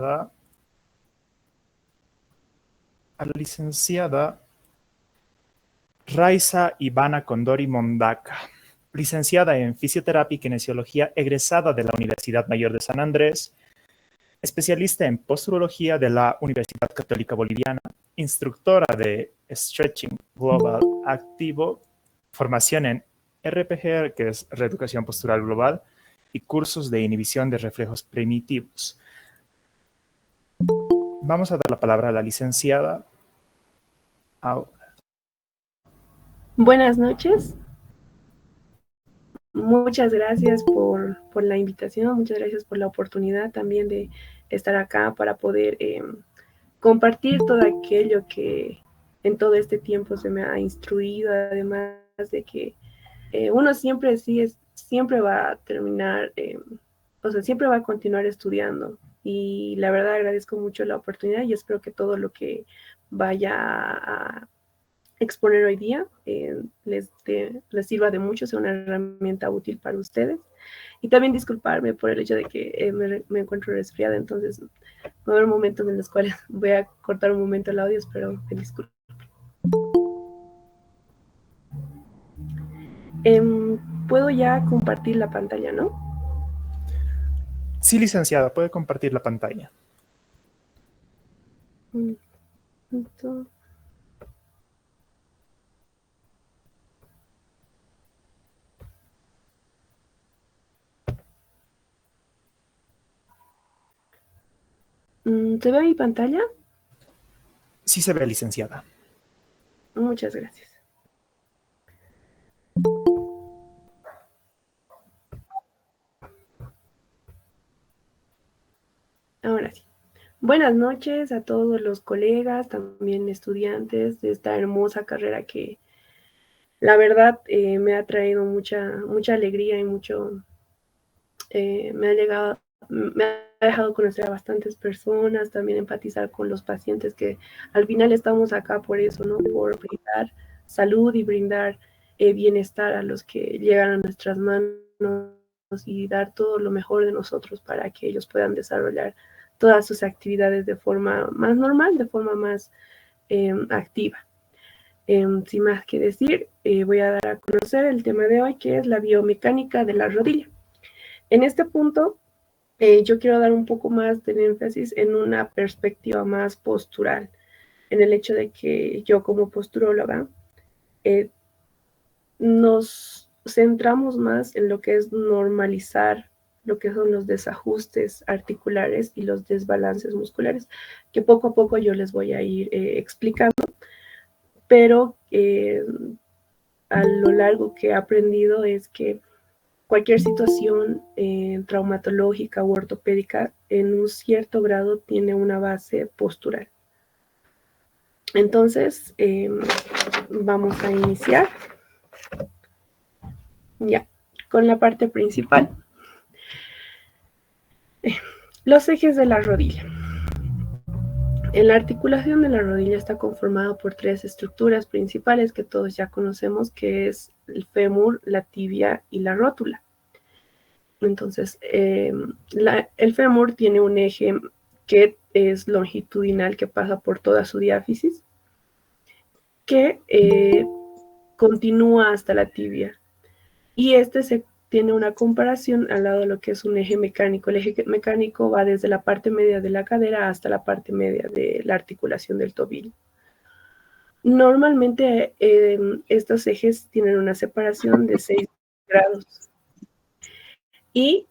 a la licenciada Raiza Ivana Condori Mondaca, licenciada en Fisioterapia y Kinesiología, egresada de la Universidad Mayor de San Andrés, especialista en posturología de la Universidad Católica Boliviana, instructora de Stretching Global Activo, formación en RPG, que es Reeducación Postural Global, y cursos de inhibición de reflejos primitivos. Vamos a dar la palabra a la licenciada. Buenas noches. Muchas gracias por la invitación, muchas gracias por la oportunidad también de estar acá para poder compartir todo aquello que en todo este tiempo se me ha instruido, además de que uno siempre siempre va a terminar, o sea, siempre va a continuar estudiando. Y la verdad agradezco mucho la oportunidad y espero que todo lo que vaya a exponer hoy día les sirva de mucho, sea una herramienta útil para ustedes. Y también disculparme por el hecho de que me encuentro resfriada, entonces va a haber momentos en los cuales voy a cortar un momento el audio, espero que disculpen. Puedo ya compartir la pantalla, ¿no? Sí, licenciada, puede compartir la pantalla. Entonces, ¿se ve mi pantalla? Sí se ve, licenciada. Muchas gracias. Ahora sí. Buenas noches a todos los colegas, también estudiantes de esta hermosa carrera que la verdad me ha traído mucha alegría y me ha dejado conocer a bastantes personas, también empatizar con los pacientes que al final estamos acá por eso, ¿no? Por brindar salud y brindar bienestar a los que llegan a nuestras manos y dar todo lo mejor de nosotros para que ellos puedan desarrollar todas sus actividades de forma más normal, de forma más activa. Sin más que decir, voy a dar a conocer el tema de hoy, que es la biomecánica de la rodilla. En este punto, yo quiero dar un poco más de énfasis en una perspectiva más postural, en el hecho de que yo como posturóloga nos centramos más en lo que es normalizar lo que son los desajustes articulares y los desbalances musculares, que poco a poco yo les voy a ir explicando, pero a lo largo que he aprendido es que cualquier situación traumatológica u ortopédica en un cierto grado tiene una base postural. Entonces, vamos a iniciar ya con la parte principal. Los ejes de la rodilla. En la articulación de la rodilla está conformada por tres estructuras principales que todos ya conocemos, que es el fémur, la tibia y la rótula. Entonces, el fémur tiene un eje que es longitudinal, que pasa por toda su diáfisis, que continúa hasta la tibia. Y este tiene una comparación al lado de lo que es un eje mecánico. El eje mecánico va desde la parte media de la cadera hasta la parte media de la articulación del tobillo. Normalmente estos ejes tienen una separación de 6 grados. Y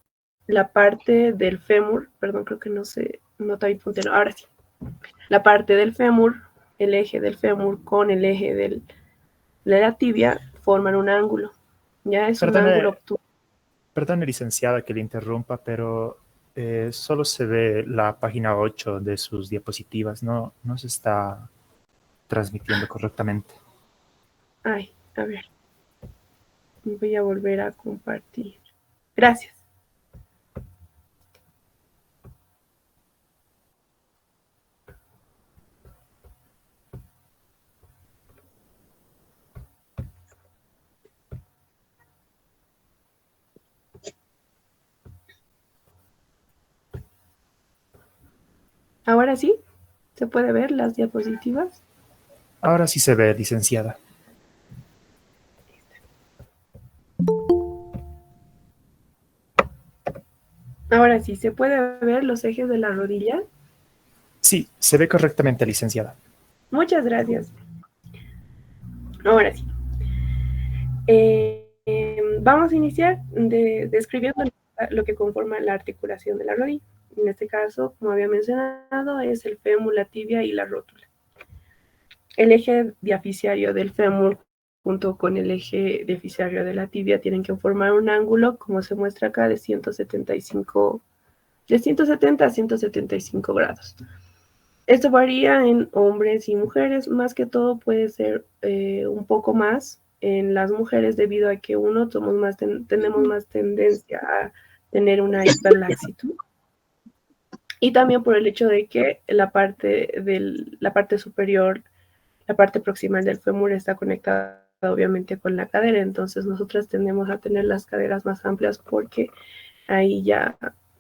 la parte del fémur, perdón, creo que no se nota mi puntero, ahora sí. La parte del fémur, el eje del fémur con el eje de la tibia forman un ángulo. Ya es un ángulo obtuso. Perdone, licenciada, que le interrumpa, pero solo se ve la página 8 de sus diapositivas. No se está transmitiendo correctamente. Ay, a ver. Voy a volver a compartir. Gracias. Ahora sí, ¿se puede ver las diapositivas? Ahora sí se ve, licenciada. Ahora sí, ¿se puede ver los ejes de la rodilla? Sí, se ve correctamente, licenciada. Muchas gracias. Ahora sí. Vamos a iniciar describiendo lo que conforma la articulación de la rodilla. En este caso, como había mencionado, es el fémur, la tibia y la rótula. El eje diaficiario del fémur junto con el eje diaficiario de la tibia tienen que formar un ángulo, como se muestra acá, de 170 a 175 grados. Esto varía en hombres y mujeres, más que todo puede ser un poco más en las mujeres debido a que tenemos más tendencia a tener una hiperlaxitud y también por el hecho de que la parte superior, la parte proximal del fémur está conectada obviamente con la cadera, entonces nosotras tendemos a tener las caderas más amplias porque ahí ya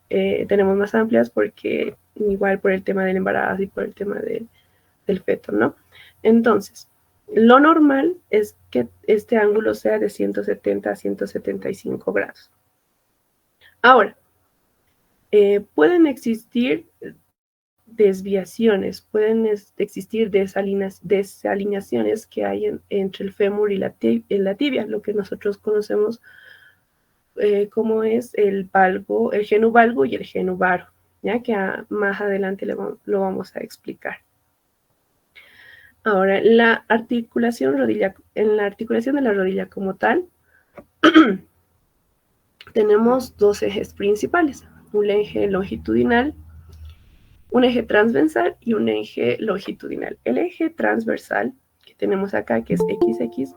tenemos más amplias porque igual por el tema del embarazo y por el tema del feto, ¿no? Entonces, lo normal es que este ángulo sea de 170 a 175 grados. Ahora, pueden existir desviaciones, pueden existir desalineaciones que hay entre el fémur y la tibia, lo que nosotros conocemos como es el genu valgo y el genu varo, ya que más adelante lo vamos a explicar. Ahora, en la articulación de la rodilla como tal, tenemos dos ejes principales, un eje longitudinal, un eje transversal y un eje longitudinal. El eje transversal que tenemos acá, que es XX,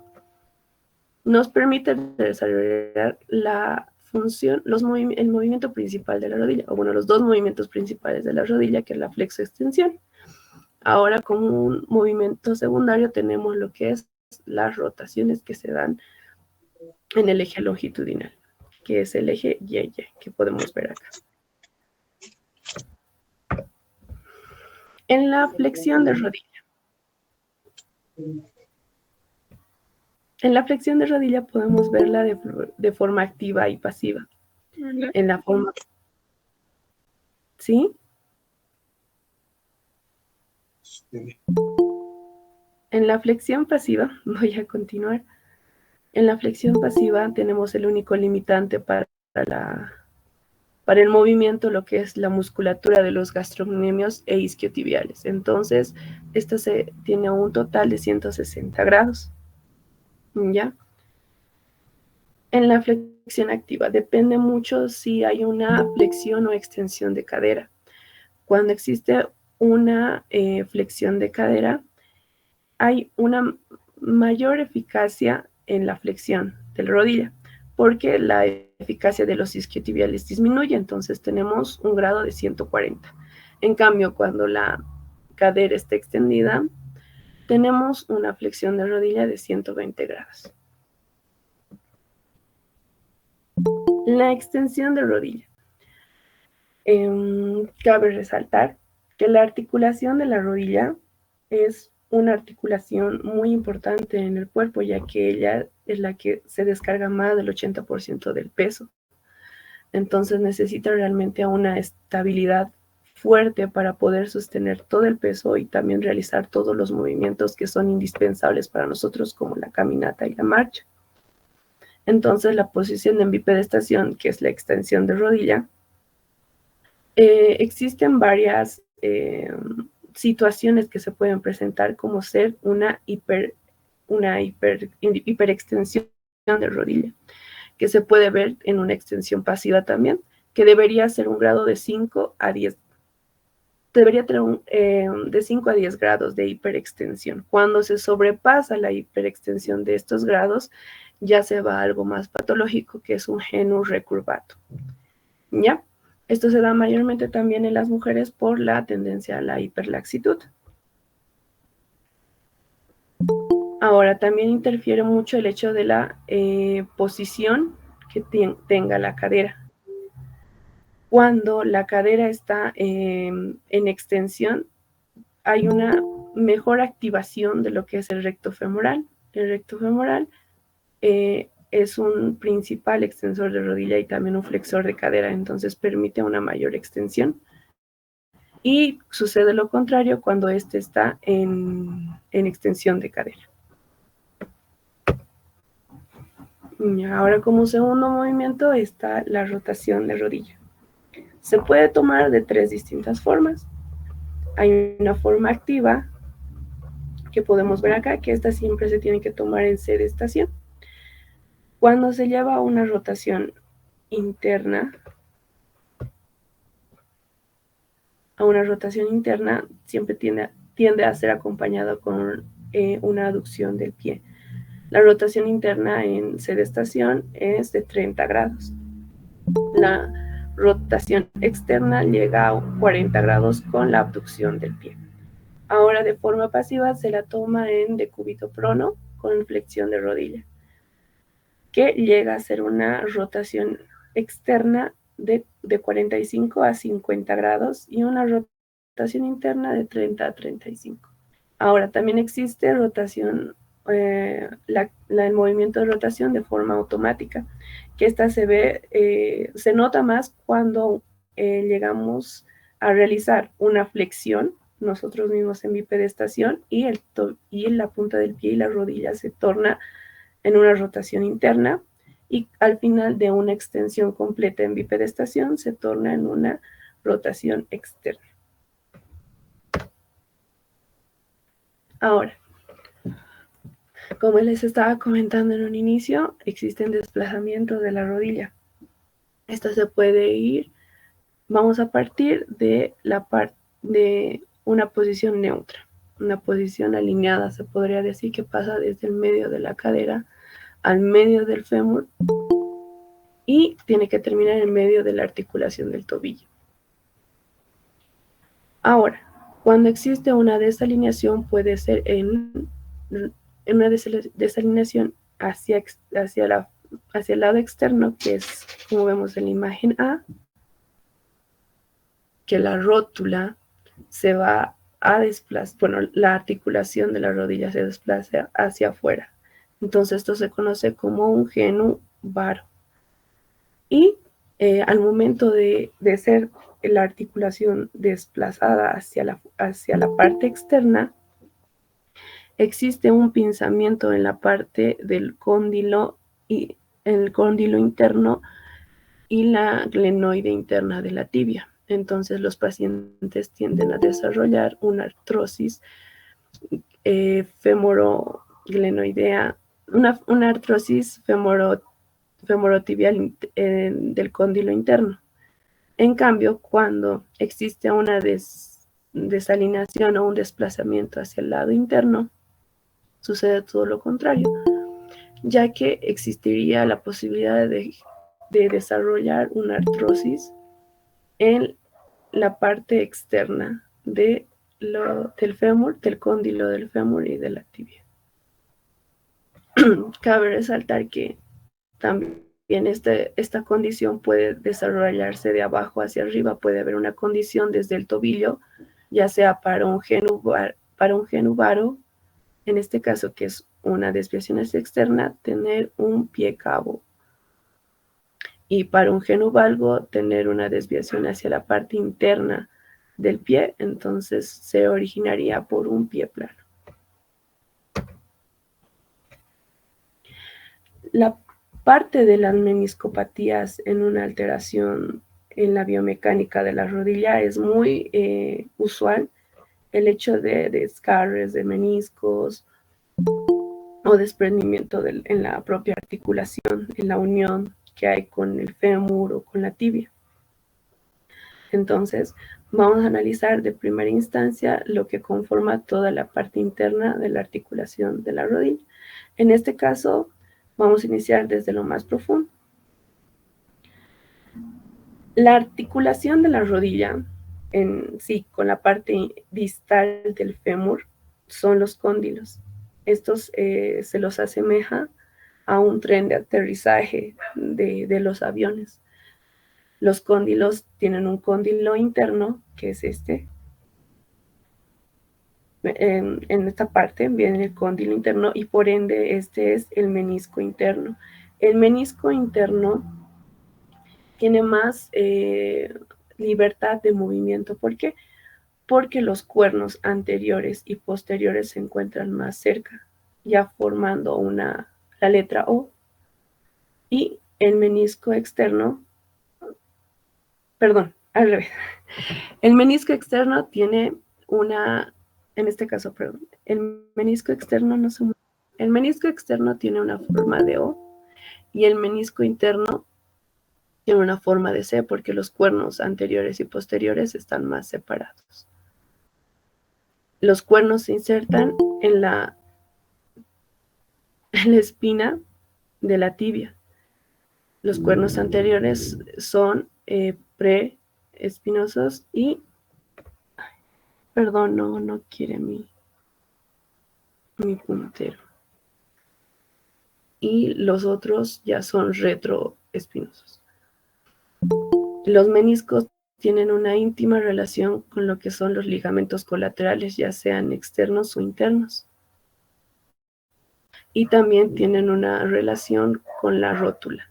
nos permite desarrollar la función, el movimiento principal de la rodilla, o bueno, los dos movimientos principales de la rodilla, que es la flexo-extensión. Ahora, como un movimiento secundario, tenemos lo que es las rotaciones que se dan en el eje longitudinal, que es el eje Y, que podemos ver acá. En la flexión de rodilla. En la flexión de rodilla podemos verla de forma activa y pasiva. En la forma... ¿Sí? En la flexión pasiva, voy a continuar. En la flexión pasiva tenemos el único limitante para el movimiento, lo que es la musculatura de los gastrocnemios e isquiotibiales. Entonces, esta se tiene un total de 160 grados. ¿Ya? En la flexión activa depende mucho si hay una flexión o extensión de cadera. Cuando existe una flexión de cadera, hay una mayor eficacia en la flexión de la rodilla, porque la eficacia de los isquiotibiales disminuye, entonces tenemos un grado de 140. En cambio, cuando la cadera está extendida, tenemos una flexión de rodilla de 120 grados. La extensión de rodilla. Cabe resaltar que la articulación de la rodilla es una articulación muy importante en el cuerpo, ya que ella es la que se descarga más del 80% del peso. Entonces necesita realmente una estabilidad fuerte para poder sostener todo el peso y también realizar todos los movimientos que son indispensables para nosotros, como la caminata y la marcha. Entonces la posición de bipedestación, que es la extensión de rodilla, existen varias situaciones que se pueden presentar como ser una hiperextensión de rodilla, que se puede ver en una extensión pasiva también, que debería ser un grado de 5 a 10, debería tener de 5 a 10 grados de hiperextensión. Cuando se sobrepasa la hiperextensión de estos grados, ya se va a algo más patológico, que es un genu recurvato. ¿Ya? Esto se da mayormente también en las mujeres por la tendencia a la hiperlaxitud. Ahora, también interfiere mucho el hecho de la posición que tenga la cadera. cuando la cadera está en extensión, hay una mejor activación de lo que es el recto femoral. El recto femoral es un principal extensor de rodilla y también un flexor de cadera, entonces permite una mayor extensión. Y sucede lo contrario cuando este está en extensión de cadera. Y ahora, como segundo movimiento, está la rotación de rodilla. Se puede tomar de 3 distintas formas. Hay una forma activa que podemos ver acá, que esta siempre se tiene que tomar en sedestación. Cuando se lleva una rotación interna, siempre tiende a ser acompañado con una aducción del pie. La rotación interna en sedestación es de 30 grados. La rotación externa llega a 40 grados con la abducción del pie. Ahora, de forma pasiva, se la toma en decúbito prono con flexión de rodilla, que llega a ser una rotación externa de 45 a 50 grados y una rotación interna de 30 a 35. Ahora, también existe rotación, el movimiento de rotación de forma automática, que esta se nota más cuando llegamos a realizar una flexión nosotros mismos en bipedestación y la punta del pie y la rodilla se torna en una rotación interna y al final de una extensión completa en bipedestación se torna en una rotación externa. Ahora, como les estaba comentando en un inicio, existen desplazamientos de la rodilla. Esto se puede ir, vamos a partir de una posición neutra, una posición alineada, se podría decir que pasa desde el medio de la cadera al medio del fémur y tiene que terminar en medio de la articulación del tobillo. Ahora, cuando existe una desalineación, puede ser en una desalineación hacia el lado externo, que es como vemos en la imagen A, que la rótula se va a desplazar, bueno, la articulación de la rodilla se desplaza hacia afuera. Entonces esto se conoce como un genu varo. Y al momento de ser la articulación desplazada hacia la parte externa, existe un pinzamiento en la parte del cóndilo y el cóndilo interno y la glenoide interna de la tibia. Entonces los pacientes tienden a desarrollar una artrosis femoroglenoidea, una artrosis femorotibial del cóndilo interno. En cambio, cuando existe una desalineación o un desplazamiento hacia el lado interno, sucede todo lo contrario, ya que existiría la posibilidad de desarrollar una artrosis en la parte externa del fémur, del cóndilo del fémur y de la tibia. Cabe resaltar que también esta condición puede desarrollarse de abajo hacia arriba, puede haber una condición desde el tobillo, ya sea para un genu varo, en este caso que es una desviación hacia externa, tener un pie cabo. Y para un genu valgo, tener una desviación hacia la parte interna del pie, entonces se originaría por un pie plano. La parte de las meniscopatías en una alteración en la biomecánica de la rodilla es muy usual el hecho de desgarres de meniscos o desprendimiento en la propia articulación, en la unión que hay con el fémur o con la tibia. Entonces, vamos a analizar de primera instancia lo que conforma toda la parte interna de la articulación de la rodilla. En este caso, vamos a iniciar desde lo más profundo. La articulación de la rodilla en sí, con la parte distal del fémur, son los cóndilos. Estos se los asemeja a un tren de aterrizaje de los aviones. Los cóndilos tienen un cóndilo interno, que es este. En esta parte viene el cóndilo interno y por ende este es el menisco interno. El menisco interno tiene más libertad de movimiento. ¿Por qué? Porque los cuernos anteriores y posteriores se encuentran más cerca, ya formando la letra O. Y el menisco externo, perdón, al revés. El menisco externo tiene en este caso, perdón, el menisco externo no se mueve. El menisco externo tiene una forma de O y el menisco interno tiene una forma de C porque los cuernos anteriores y posteriores están más separados. Los cuernos se insertan en la espina de la tibia. Los cuernos anteriores son preespinosos y, perdón, no quiere mi puntero. Y los otros ya son retroespinosos. Los meniscos tienen una íntima relación con lo que son los ligamentos colaterales, ya sean externos o internos. Y también tienen una relación con la rótula.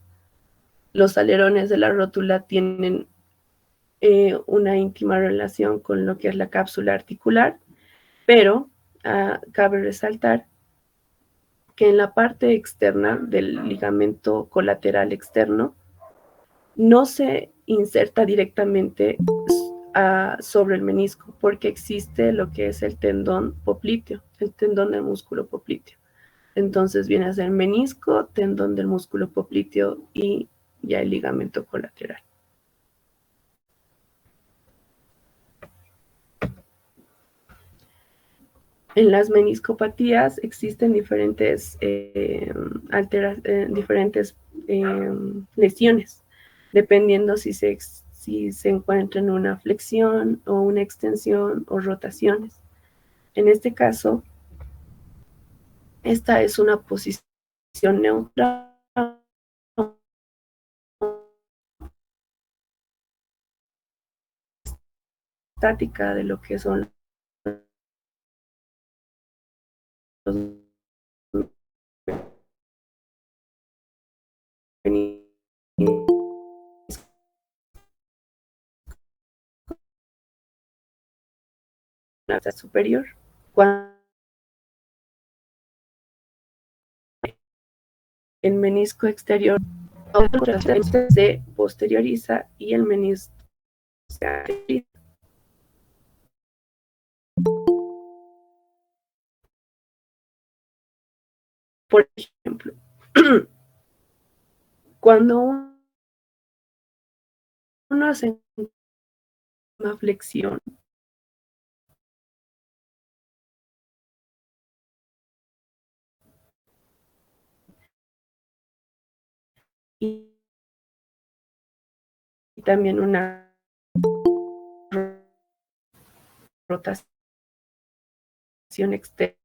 Los alerones de la rótula tienen una íntima relación con lo que es la cápsula articular, pero cabe resaltar que en la parte externa del ligamento colateral externo no se inserta directamente sobre el menisco porque existe lo que es el tendón popliteo, el tendón del músculo popliteo. Entonces viene a ser menisco, tendón del músculo popliteo y ya el ligamento colateral. En las meniscopatías existen diferentes lesiones, dependiendo si se encuentra en una flexión o una extensión o rotaciones. En este caso, esta es una posición neutral estática de lo que son los meniscos superior. Cuando el menisco exterior se posterioriza y el menisco se anterioriza. Por ejemplo, cuando uno hace una flexión y también una rotación externa,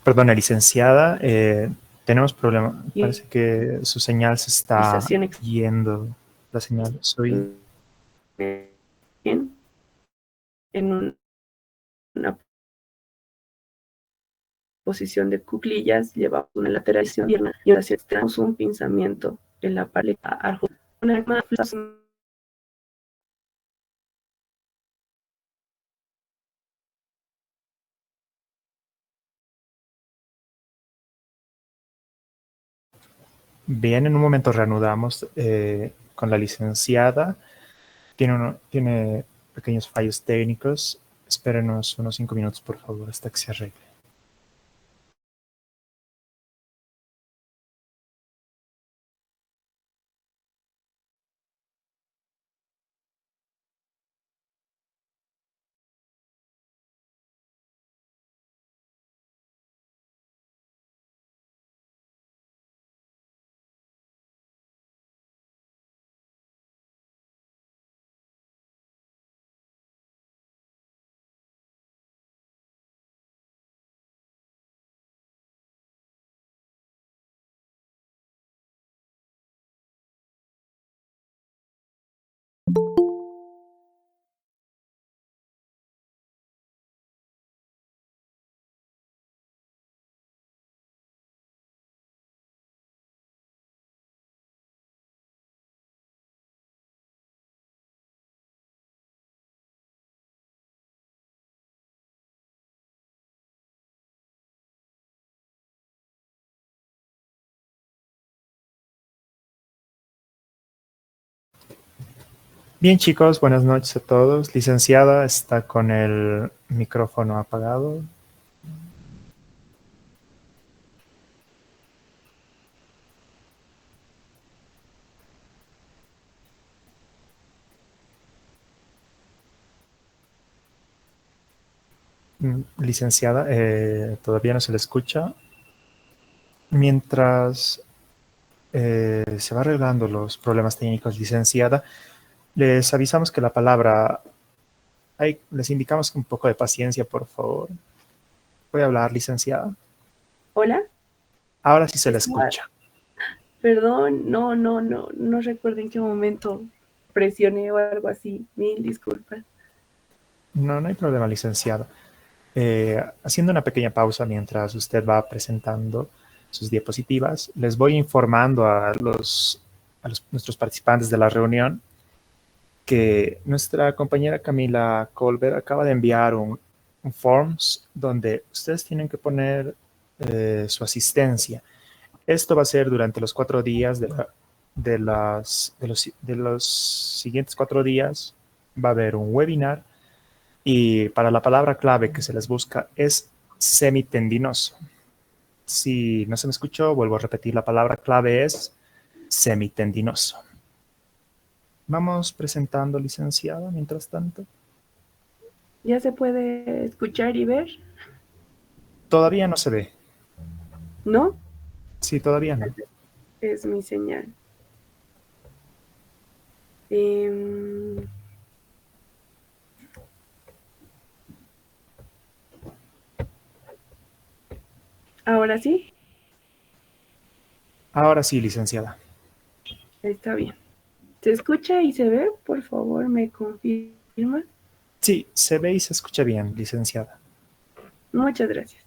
Perdona, licenciada, tenemos problema. Parece que su señal se está yendo. La señal, soy... en una posición de cuclillas, llevamos una lateralización pierna y ahora tenemos un pinzamiento en la paleta arjona. Bien, en un momento reanudamos con la licenciada. Tiene pequeños fallos técnicos. Espérenos unos 5 minutos, por favor, hasta que se arregle. Bien, chicos, buenas noches a todos. Licenciada, está con el micrófono apagado. Licenciada, todavía no se le escucha. Mientras se va arreglando los problemas técnicos, licenciada, les avisamos que la palabra, les indicamos un poco de paciencia, por favor. Voy a hablar, licenciada. Hola, Ahora sí se le estaba, escucha. perdón, no recuerdo en qué momento presioné o algo así. Mil disculpas. No, no hay problema, licenciada. Haciendo una pequeña pausa mientras usted va presentando sus diapositivas, les voy informando nuestros participantes de la reunión que nuestra compañera Camila Colbert acaba de enviar un forms donde ustedes tienen que poner su asistencia. Esto va a ser durante los 4 días de los siguientes 4 días. Va a haber un webinar y para la palabra clave que se les busca es semitendinoso. Si no se me escuchó, vuelvo a repetir, la palabra clave es semitendinoso. Vamos presentando, licenciada, mientras tanto. ¿Ya se puede escuchar y ver? Todavía no se ve. ¿No? Sí, todavía no. Es mi señal. Em, Ahora sí, Ahora sí, licenciada. está bien. ¿Se escucha y se ve? Por favor, me confirma. Sí, se ve y se escucha bien, licenciada. Muchas gracias.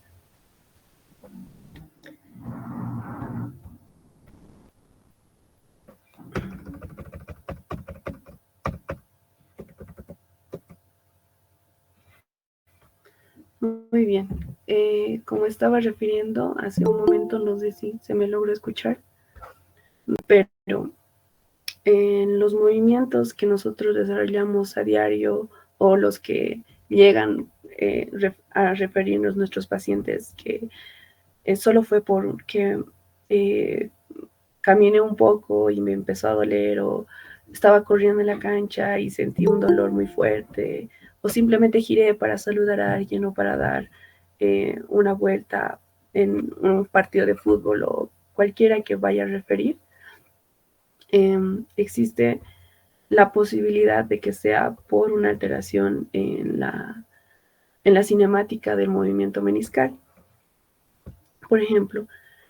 Muy bien. Como estaba refiriendo, hace un momento no sé si se me logró escuchar, pero en los movimientos que nosotros desarrollamos a diario o los que llegan a referirnos nuestros pacientes, que solo fue porque eh, caminé un poco y me empezó a doler, o estaba corriendo en la cancha y sentí un dolor muy fuerte, o simplemente giré para saludar a alguien o para dar una vuelta en un partido de fútbol o cualquiera que vaya a referir. Existe la posibilidad de que sea por una alteración en la cinemática del movimiento meniscal. Por ejemplo,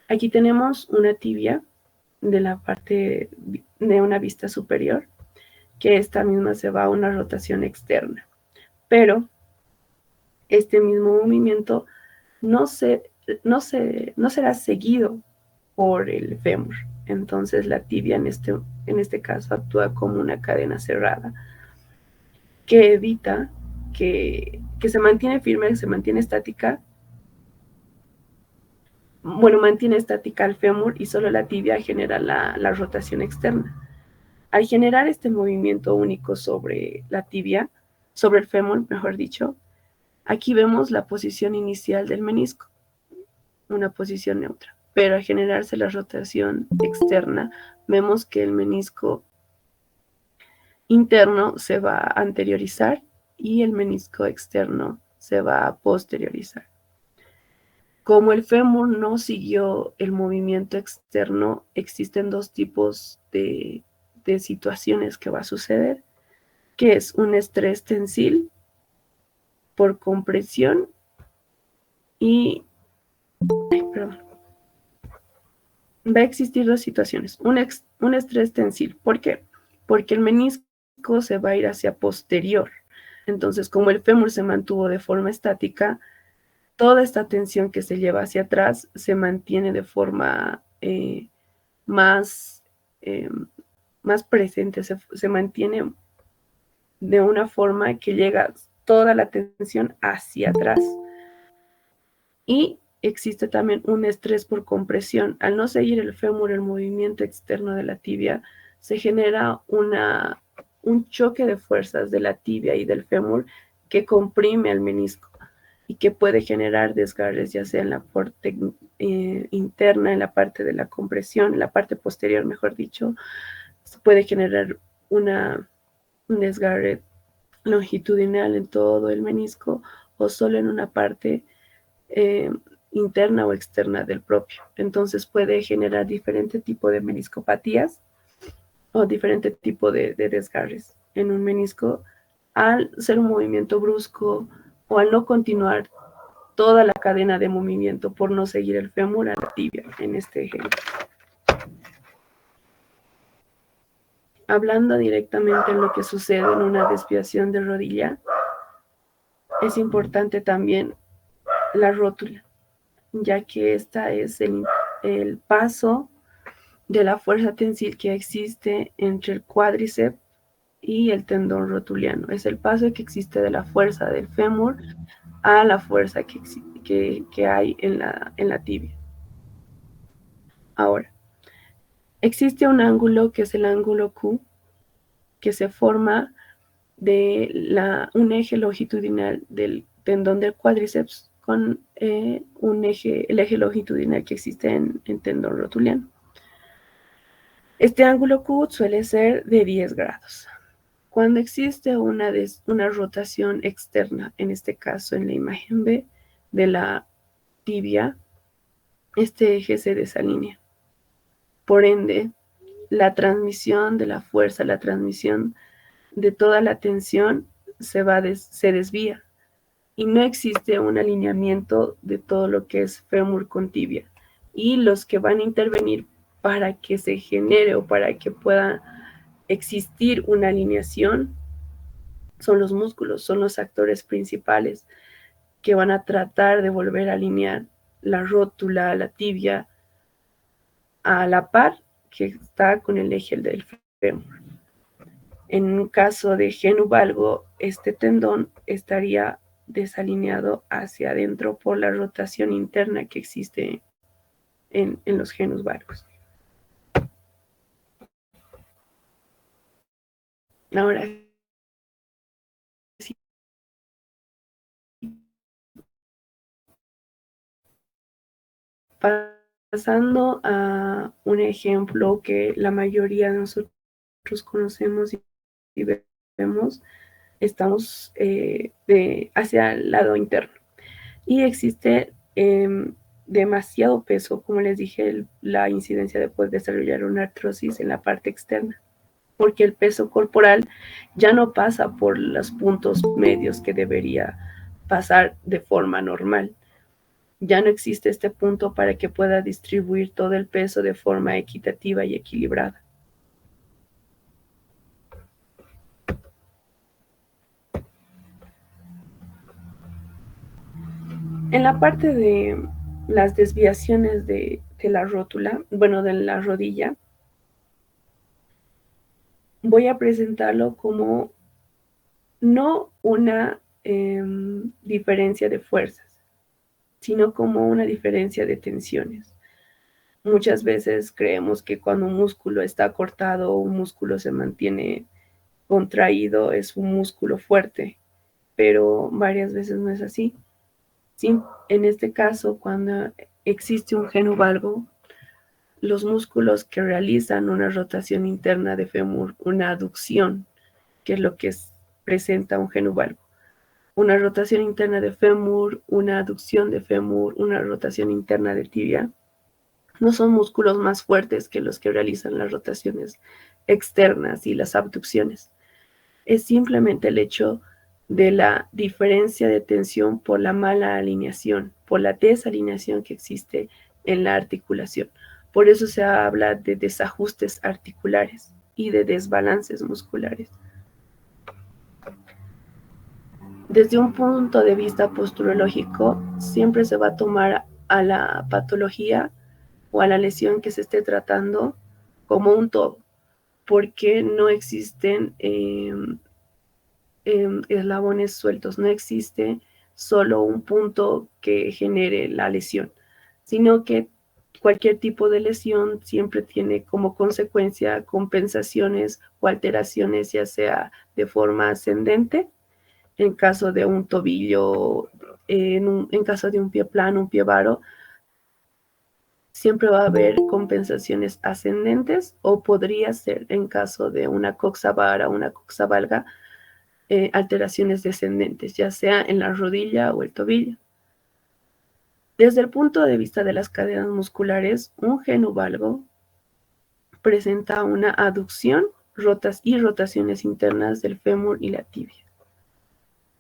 aquí tenemos una tibia de la parte de una vista superior, que esta misma se va a una rotación externa. Pero este mismo movimiento no, no será seguido por el fémur. Entonces la tibia en este caso actúa como una cadena cerrada que evita que se mantiene firme, se mantiene estática. Bueno, mantiene estática el fémur y solo la tibia genera la rotación externa. Al generar este movimiento único sobre la tibia, sobre el fémur, mejor dicho, aquí vemos la posición inicial del menisco, una posición neutra. Pero al generarse la rotación externa, vemos que el menisco interno se va a anteriorizar y el menisco externo se va a posteriorizar. Como el fémur no siguió el movimiento externo, existen dos tipos de situaciones que va a suceder, que es un estrés tensil por compresión y, perdón, va a existir dos situaciones, un estrés tensil. ¿Por qué? Porque el menisco se va a ir hacia posterior. Entonces, como el fémur se mantuvo de forma estática, toda esta tensión que se lleva hacia atrás se mantiene de forma más, eh, más presente, se mantiene de una forma que llega toda la tensión hacia atrás. Y existe también un estrés por compresión. Al no seguir el fémur el movimiento externo de la tibia, se genera un choque de fuerzas de la tibia y del fémur que comprime el menisco y que puede generar desgarres, ya sea en la parte interna, en la parte de la compresión, en la parte posterior, mejor dicho, puede generar un desgarre longitudinal en todo el menisco o solo en una parte eh, interna o externa del propio. Entonces puede generar diferente tipo de meniscopatías o diferente tipo de desgarres en un menisco al ser un movimiento brusco o al no continuar toda la cadena de movimiento por no seguir el fémur a la tibia en este ejemplo. Hablando directamente en lo que sucede en una desviación de rodilla, es importante también la rótula, ya que esta es el paso de la fuerza tensil que existe entre el cuádriceps y el tendón rotuliano. Es el paso que existe de la fuerza del fémur a la fuerza que hay en la tibia. Ahora, existe un ángulo que es el ángulo Q, que se forma de un eje longitudinal del tendón del cuádriceps con el eje longitudinal que existe en tendón rotuliano. Este ángulo Q suele ser de 10 grados. Cuando existe una rotación externa, en este caso en la imagen B de la tibia, este eje se desalinea. Por ende, la transmisión de la fuerza, la transmisión de toda la tensión se desvía y no existe un alineamiento de todo lo que es fémur con tibia. Y los que van a intervenir para que se genere o para que pueda existir una alineación son los músculos, son los actores principales que van a tratar de volver a alinear la rótula, la tibia, a la par que está con el eje del fémur. En un caso de genu valgo, este tendón estaría desalineado hacia adentro por la rotación interna que existe en los genus valgos. Ahora, sí, pasando a un ejemplo que la mayoría de nosotros conocemos y vemos, estamos hacia el lado interno. Y existe demasiado peso, como les dije, la incidencia de poder desarrollar una artrosis en la parte externa, porque el peso corporal ya no pasa por los puntos medios que debería pasar de forma normal. Ya no existe este punto para que pueda distribuir todo el peso de forma equitativa y equilibrada. En la parte de las desviaciones de la rótula, bueno, de la rodilla, voy a presentarlo como no una diferencia de fuerzas, sino como una diferencia de tensiones. Muchas veces creemos que cuando un músculo está cortado o un músculo se mantiene contraído es un músculo fuerte, pero varias veces no es así. Sí, en este caso, cuando existe un genu valgo, los músculos que realizan una rotación interna de fémur, una aducción, que es lo que presenta un genu valgo, una rotación interna de fémur, una aducción de fémur, una rotación interna de tibia, no son músculos más fuertes que los que realizan las rotaciones externas y las abducciones. Es simplemente el hecho de la diferencia de tensión por la mala alineación, por la desalineación que existe en la articulación. Por eso se habla de desajustes articulares y de desbalances musculares. Desde un punto de vista posturológico, siempre se va a tomar a la patología o a la lesión que se esté tratando como un todo, porque no existen eslabones sueltos, no existe solo un punto que genere la lesión, sino que cualquier tipo de lesión siempre tiene como consecuencia compensaciones o alteraciones, ya sea de forma ascendente, en caso de un tobillo, en caso de un pie plano, un pie varo, siempre va a haber compensaciones ascendentes, o podría ser en caso de una coxa vara, una coxa valga, alteraciones descendentes, ya sea en la rodilla o el tobillo. Desde el punto de vista de las cadenas musculares, un genu valgo presenta una aducción y rotaciones internas del fémur y la tibia.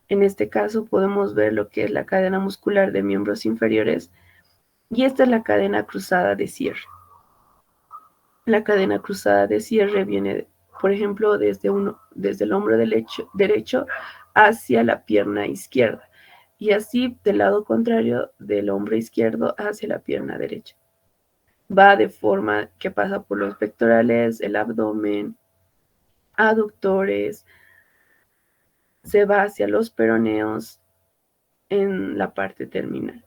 En este caso podemos ver lo que es la cadena muscular de miembros inferiores, y esta es la cadena cruzada de cierre. La cadena cruzada de cierre viene, por ejemplo, desde el hombro derecho hacia la pierna izquierda, y así del lado contrario del hombro izquierdo hacia la pierna derecha. Va de forma que pasa por los pectorales, el abdomen, aductores, se va hacia los peroneos en la parte terminal.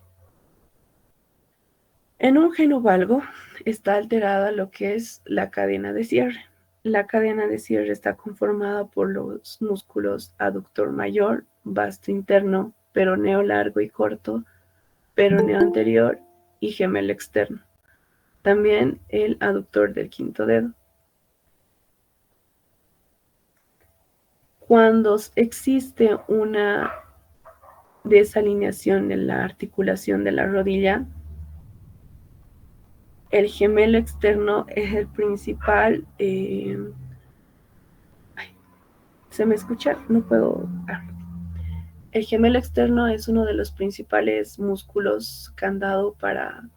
En un genu valgo está alterada lo que es la cadena de cierre. La cadena de cierre está conformada por los músculos aductor mayor, vasto interno, peroneo largo y corto, peroneo anterior y gemelo externo. También el aductor del quinto dedo. Cuando existe una desalineación en la articulación de la rodilla, el gemelo externo es el principal. ¿Se me escucha? No puedo. El gemelo externo es uno de los principales músculos candado para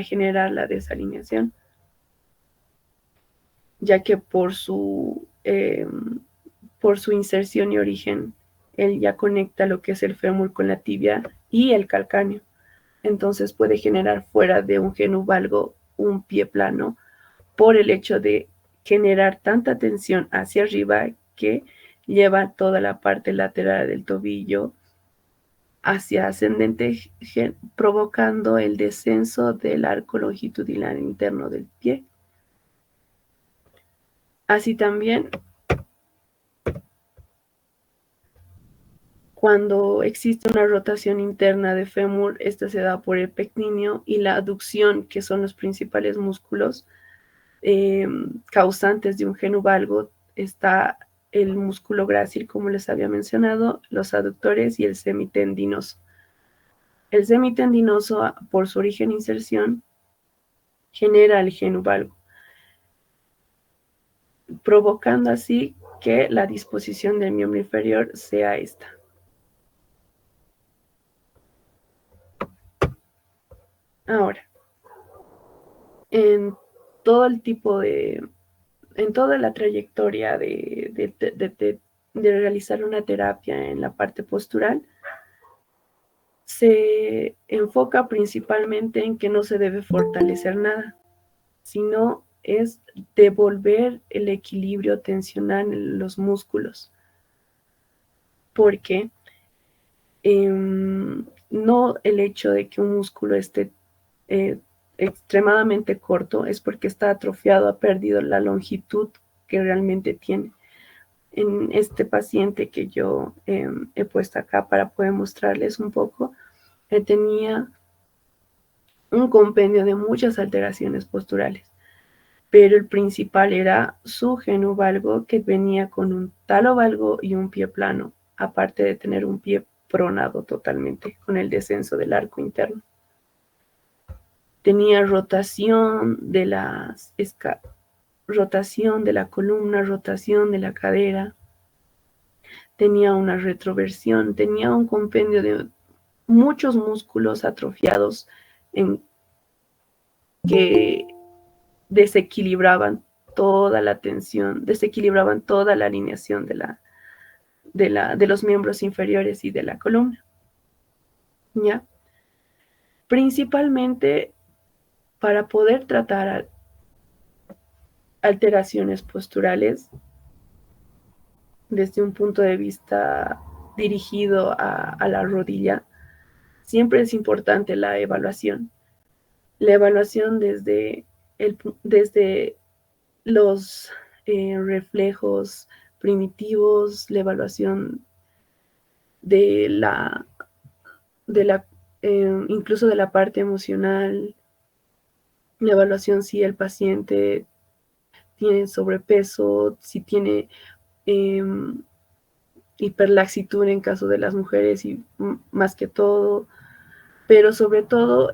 generar la desalineación, ya que por su inserción y origen, él ya conecta lo que es el fémur con la tibia y el calcáneo. Entonces puede generar fuera de un genu valgo un pie plano, por el hecho de generar tanta tensión hacia arriba que lleva toda la parte lateral del tobillo hacia ascendente, provocando el descenso del arco longitudinal interno del pie. Así también, cuando existe una rotación interna de fémur, esta se da por el pectíneo y la aducción, que son los principales músculos causantes de un genu valgo. Está el músculo grácil, como les había mencionado, los aductores y el semitendinoso. El semitendinoso, por su origen e inserción, genera el genu valgo, provocando así que la disposición del miembro inferior sea esta. Ahora, en todo el tipo en toda la trayectoria de realizar una terapia en la parte postural, se enfoca principalmente en que no se debe fortalecer nada, sino es devolver el equilibrio tensional en los músculos. Porque no el hecho de que un músculo esté extremadamente corto es porque está atrofiado, ha perdido la longitud que realmente tiene. En este paciente que yo he puesto acá para poder mostrarles un poco, tenía un compendio de muchas alteraciones posturales, pero el principal era su genu valgo, que venía con un talo valgo y un pie plano, aparte de tener un pie pronado totalmente, con el descenso del arco interno. Tenía rotación de la columna, rotación de la cadera, tenía una retroversión, tenía un compendio de muchos músculos atrofiados que desequilibraban toda la tensión, desequilibraban toda la alineación de los miembros inferiores y de la columna. ¿Ya? Principalmente para poder tratar alteraciones posturales desde un punto de vista dirigido a la rodilla, siempre es importante la evaluación. la evaluación desde los reflejos primitivos, la evaluación de incluso de la parte emocional, la evaluación si el paciente tiene sobrepeso, si tiene hiperlaxitud en caso de las mujeres y más que todo, pero sobre todo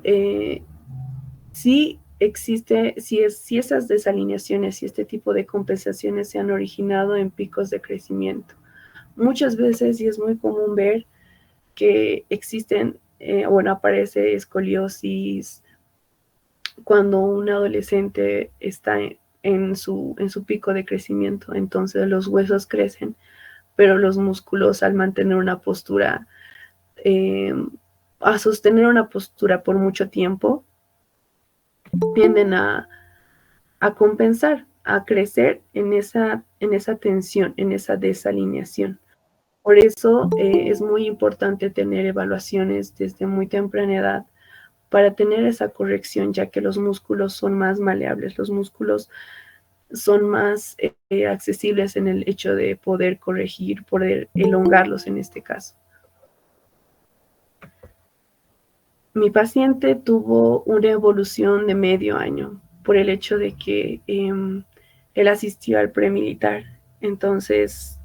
si existe, si esas desalineaciones y este tipo de compensaciones se han originado en picos de crecimiento. Muchas veces, y es muy común ver que existen, aparece escoliosis cuando un adolescente está en su pico de crecimiento, entonces los huesos crecen, pero los músculos al mantener una postura, a sostener una postura por mucho tiempo, tienden a compensar, a crecer en esa tensión, en esa desalineación. Por eso es muy importante tener evaluaciones desde muy temprana edad para tener esa corrección, ya que los músculos son más maleables, los músculos son más accesibles en el hecho de poder corregir, poder elongarlos en este caso. Mi paciente tuvo una evolución de medio año por el hecho de que él asistió al premilitar. Entonces,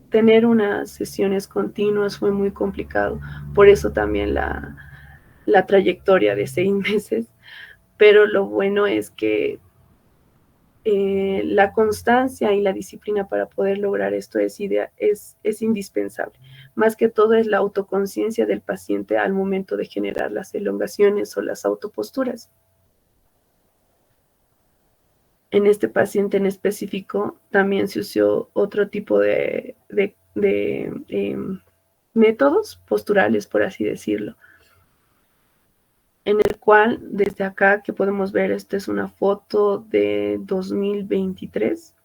tener unas sesiones continuas fue muy complicado. Por eso también la trayectoria de 6 meses. Pero lo bueno es que la constancia y la disciplina para poder lograr esto es indispensable. Más que todo es la autoconciencia del paciente al momento de generar las elongaciones o las autoposturas. En este paciente en específico también se usó otro tipo de métodos posturales, por así decirlo, en el cual desde acá que podemos ver, esta es una foto de 2023,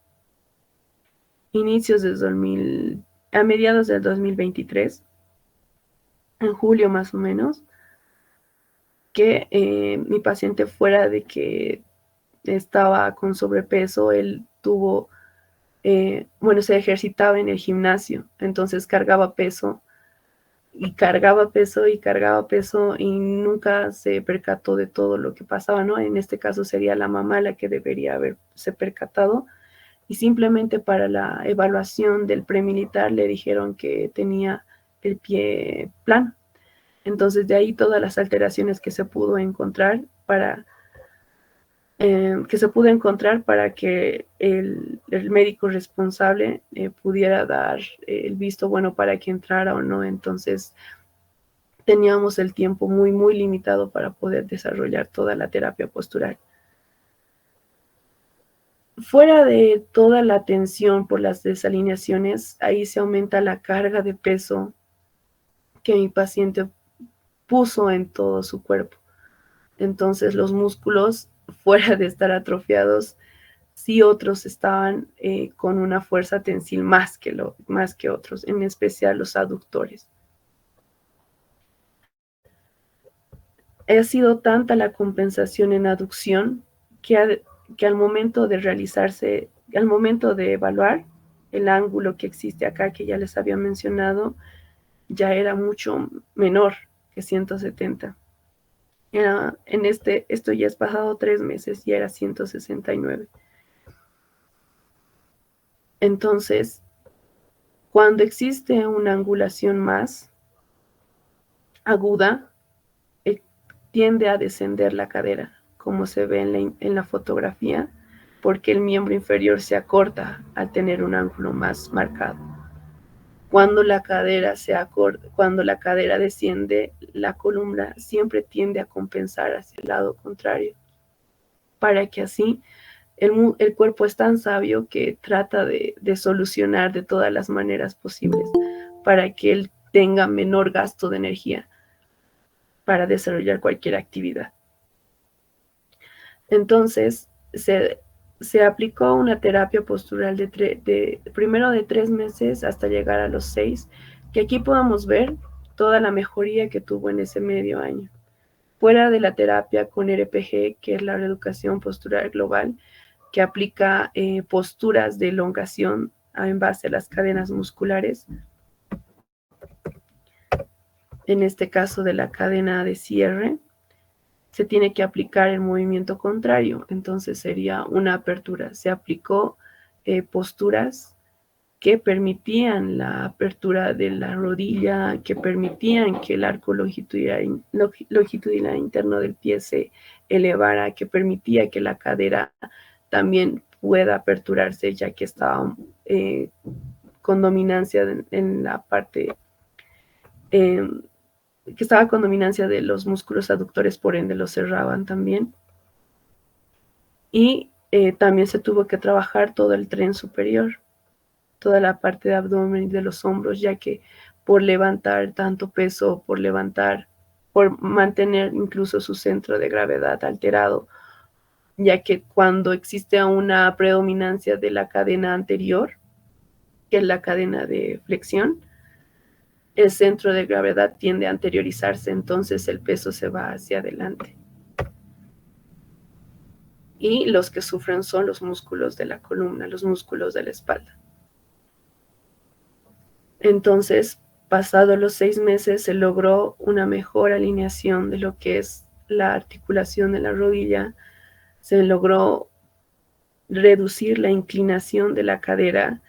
a mediados del 2023, en julio más o menos, que mi paciente, fuera de que estaba con sobrepeso, él tuvo, se ejercitaba en el gimnasio, entonces cargaba peso y cargaba peso y cargaba peso y nunca se percató de todo lo que pasaba, ¿no? En este caso sería la mamá la que debería haberse percatado, y simplemente para la evaluación del premilitar le dijeron que tenía el pie plano. Entonces de ahí todas las alteraciones que se pudo encontrar para que el médico responsable pudiera dar el visto bueno para que entrara o no. Entonces teníamos el tiempo muy, muy limitado para poder desarrollar toda la terapia postural. Fuera de toda la tensión por las desalineaciones, ahí se aumenta la carga de peso que mi paciente puso en todo su cuerpo. Entonces los músculos, fuera de estar atrofiados, sí otros estaban con una fuerza tensil más que otros, en especial los aductores. Ha sido tanta la compensación en aducción que al momento de realizarse, al momento de evaluar el ángulo que existe acá, que ya les había mencionado, ya era mucho menor que 170. Esto ya es pasado 3 meses y era 169. Entonces, cuando existe una angulación más aguda, tiende a descender la cadera, como se ve en la fotografía, porque el miembro inferior se acorta al tener un ángulo más marcado. Cuando la cadera desciende, la columna siempre tiende a compensar hacia el lado contrario, para que así el cuerpo es tan sabio que trata de solucionar de todas las maneras posibles para que él tenga menor gasto de energía para desarrollar cualquier actividad. Entonces, se aplicó una terapia postural primero de 3 meses hasta llegar a los 6, que aquí podemos ver toda la mejoría que tuvo en ese medio año. fuera de la terapia con RPG, que es la reeducación postural global, que aplica posturas de elongación en base a las cadenas musculares, en este caso de la cadena de cierre, se tiene que aplicar el movimiento contrario, entonces sería una apertura. Se aplicó posturas que permitían la apertura de la rodilla, que permitían que el arco longitudinal interno del pie se elevara, que permitía que la cadera también pueda aperturarse, ya que estaba con dominancia en la parte, que estaba con dominancia de los músculos aductores, por ende los cerraban también. Y también se tuvo que trabajar todo el tren superior, toda la parte de abdomen y de los hombros, ya que por levantar tanto peso, por mantener incluso su centro de gravedad alterado, ya que cuando existe una predominancia de la cadena anterior, que es la cadena de flexión, el centro de gravedad tiende a anteriorizarse, entonces el peso se va hacia adelante. Y los que sufren son los músculos de la columna, los músculos de la espalda. Entonces, pasados los 6 meses, se logró una mejor alineación de lo que es la articulación de la rodilla, se logró reducir la inclinación de la cadera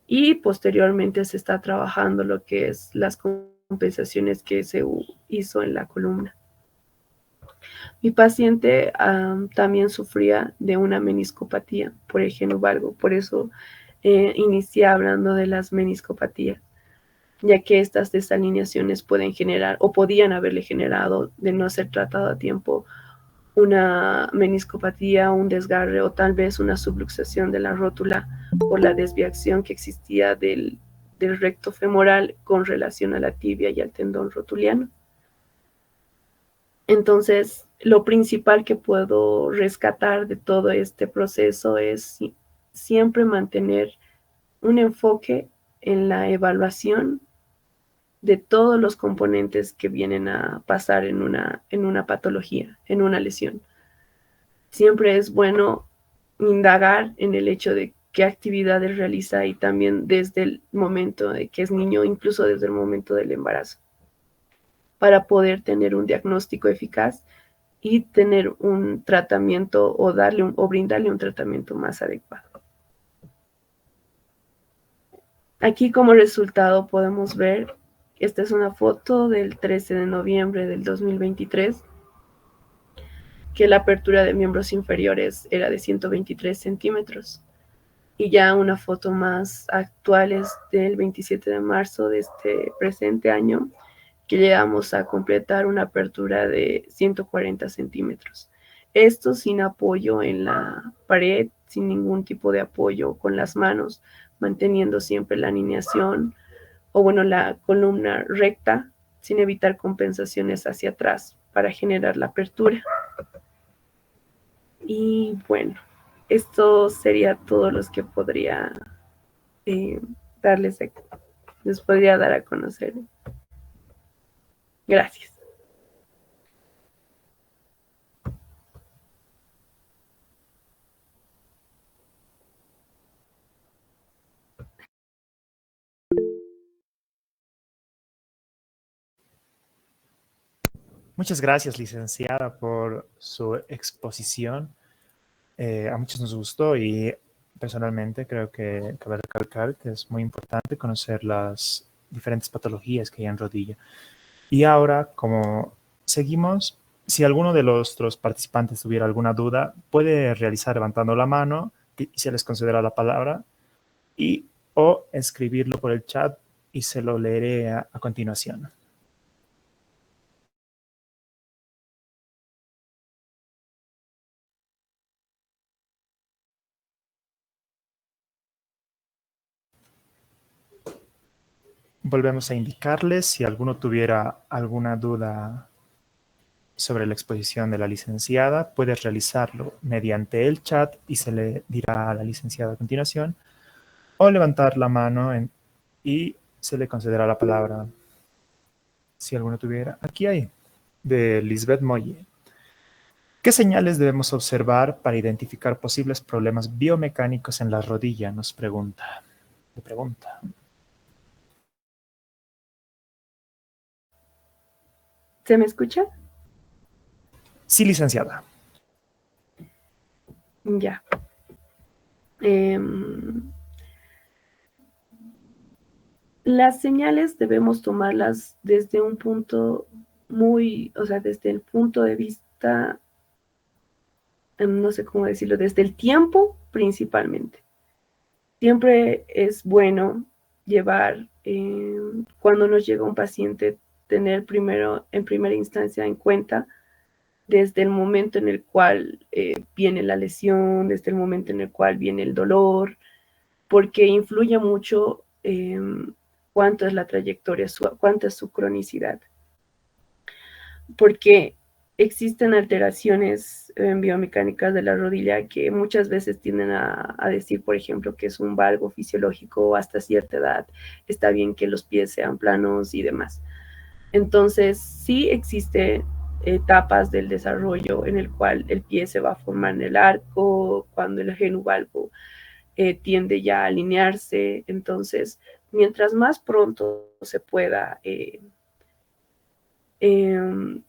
y posteriormente se está trabajando lo que es las compensaciones que se hizo en la columna. Mi paciente también sufría de una meniscopatía por el geno valgo, por eso inicié hablando de las meniscopatías, ya que estas desalineaciones pueden generar o podían haberle generado, de no ser tratado a tiempo, una meniscopatía, un desgarre o tal vez una subluxación de la rótula por la desviación que existía del recto femoral con relación a la tibia y al tendón rotuliano. Entonces, lo principal que puedo rescatar de todo este proceso es siempre mantener un enfoque en la evaluación de todos los componentes que vienen a pasar en una patología, en una lesión. Siempre es bueno indagar en el hecho de qué actividades realiza y también desde el momento de que es niño, incluso desde el momento del embarazo, para poder tener un diagnóstico eficaz y tener un tratamiento o brindarle un tratamiento más adecuado. Aquí como resultado podemos ver, esta es una foto del 13 de noviembre del 2023, que la apertura de miembros inferiores era de 123 centímetros. Y ya una foto más actual es del 27 de marzo de este presente año, que llegamos a completar una apertura de 140 centímetros. Esto sin apoyo en la pared, sin ningún tipo de apoyo con las manos, manteniendo siempre la alineación la columna recta, sin evitar compensaciones hacia atrás para generar la apertura. Y bueno, esto sería todo lo que podría les podría dar a conocer. Gracias. Muchas gracias, licenciada, por su exposición. A muchos nos gustó y personalmente creo que cabe recalcar que es muy importante conocer las diferentes patologías que hay en rodilla. Y ahora, como seguimos, si alguno de los otros participantes tuviera alguna duda, puede realizar levantando la mano y se les concederá la palabra o escribirlo por el chat y se lo leeré a continuación. Volvemos a indicarles si alguno tuviera alguna duda sobre la exposición de la licenciada, puede realizarlo mediante el chat y se le dirá a la licenciada a continuación, o levantar la mano y se le concederá la palabra si alguno tuviera. Aquí hay. de Lisbeth Molle. ¿Qué señales debemos observar para identificar posibles problemas biomecánicos en la rodilla? Nos pregunta. Le pregunta. ¿Se me escucha? Sí, licenciada. Ya. Em, las señales debemos tomarlas desde un punto o sea, desde el punto de vista, no sé cómo decirlo, desde el tiempo principalmente. Siempre es bueno llevar, cuando nos llega un paciente, tener primero, en primera instancia, en cuenta desde el momento en el cual viene la lesión, desde el momento en el cual viene el dolor, porque influye mucho cuánto es la trayectoria, cuánto es su cronicidad. Porque existen alteraciones biomecánicas de la rodilla que muchas veces tienden a decir, por ejemplo, que es un valgo fisiológico hasta cierta edad, está bien que los pies sean planos y demás. Entonces, sí existe etapas del desarrollo en el cual el pie se va a formar en el arco, cuando el genuvalgo tiende ya a alinearse. Entonces, mientras más pronto se pueda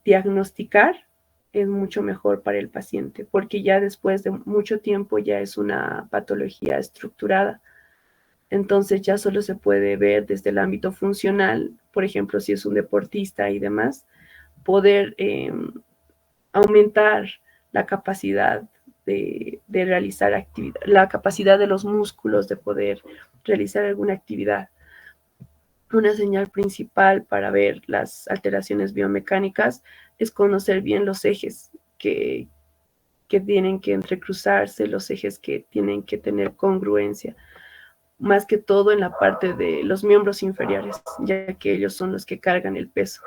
diagnosticar, es mucho mejor para el paciente, porque ya después de mucho tiempo ya es una patología estructurada. Entonces ya solo se puede ver desde el ámbito funcional, por ejemplo, si es un deportista y demás, poder aumentar la capacidad de realizar actividad, la capacidad de los músculos de poder realizar alguna actividad. Una señal principal para ver las alteraciones biomecánicas es conocer bien los ejes que tienen que entrecruzarse, los ejes que tienen que tener congruencia, más que todo en la parte de los miembros inferiores, ya que ellos son los que cargan el peso.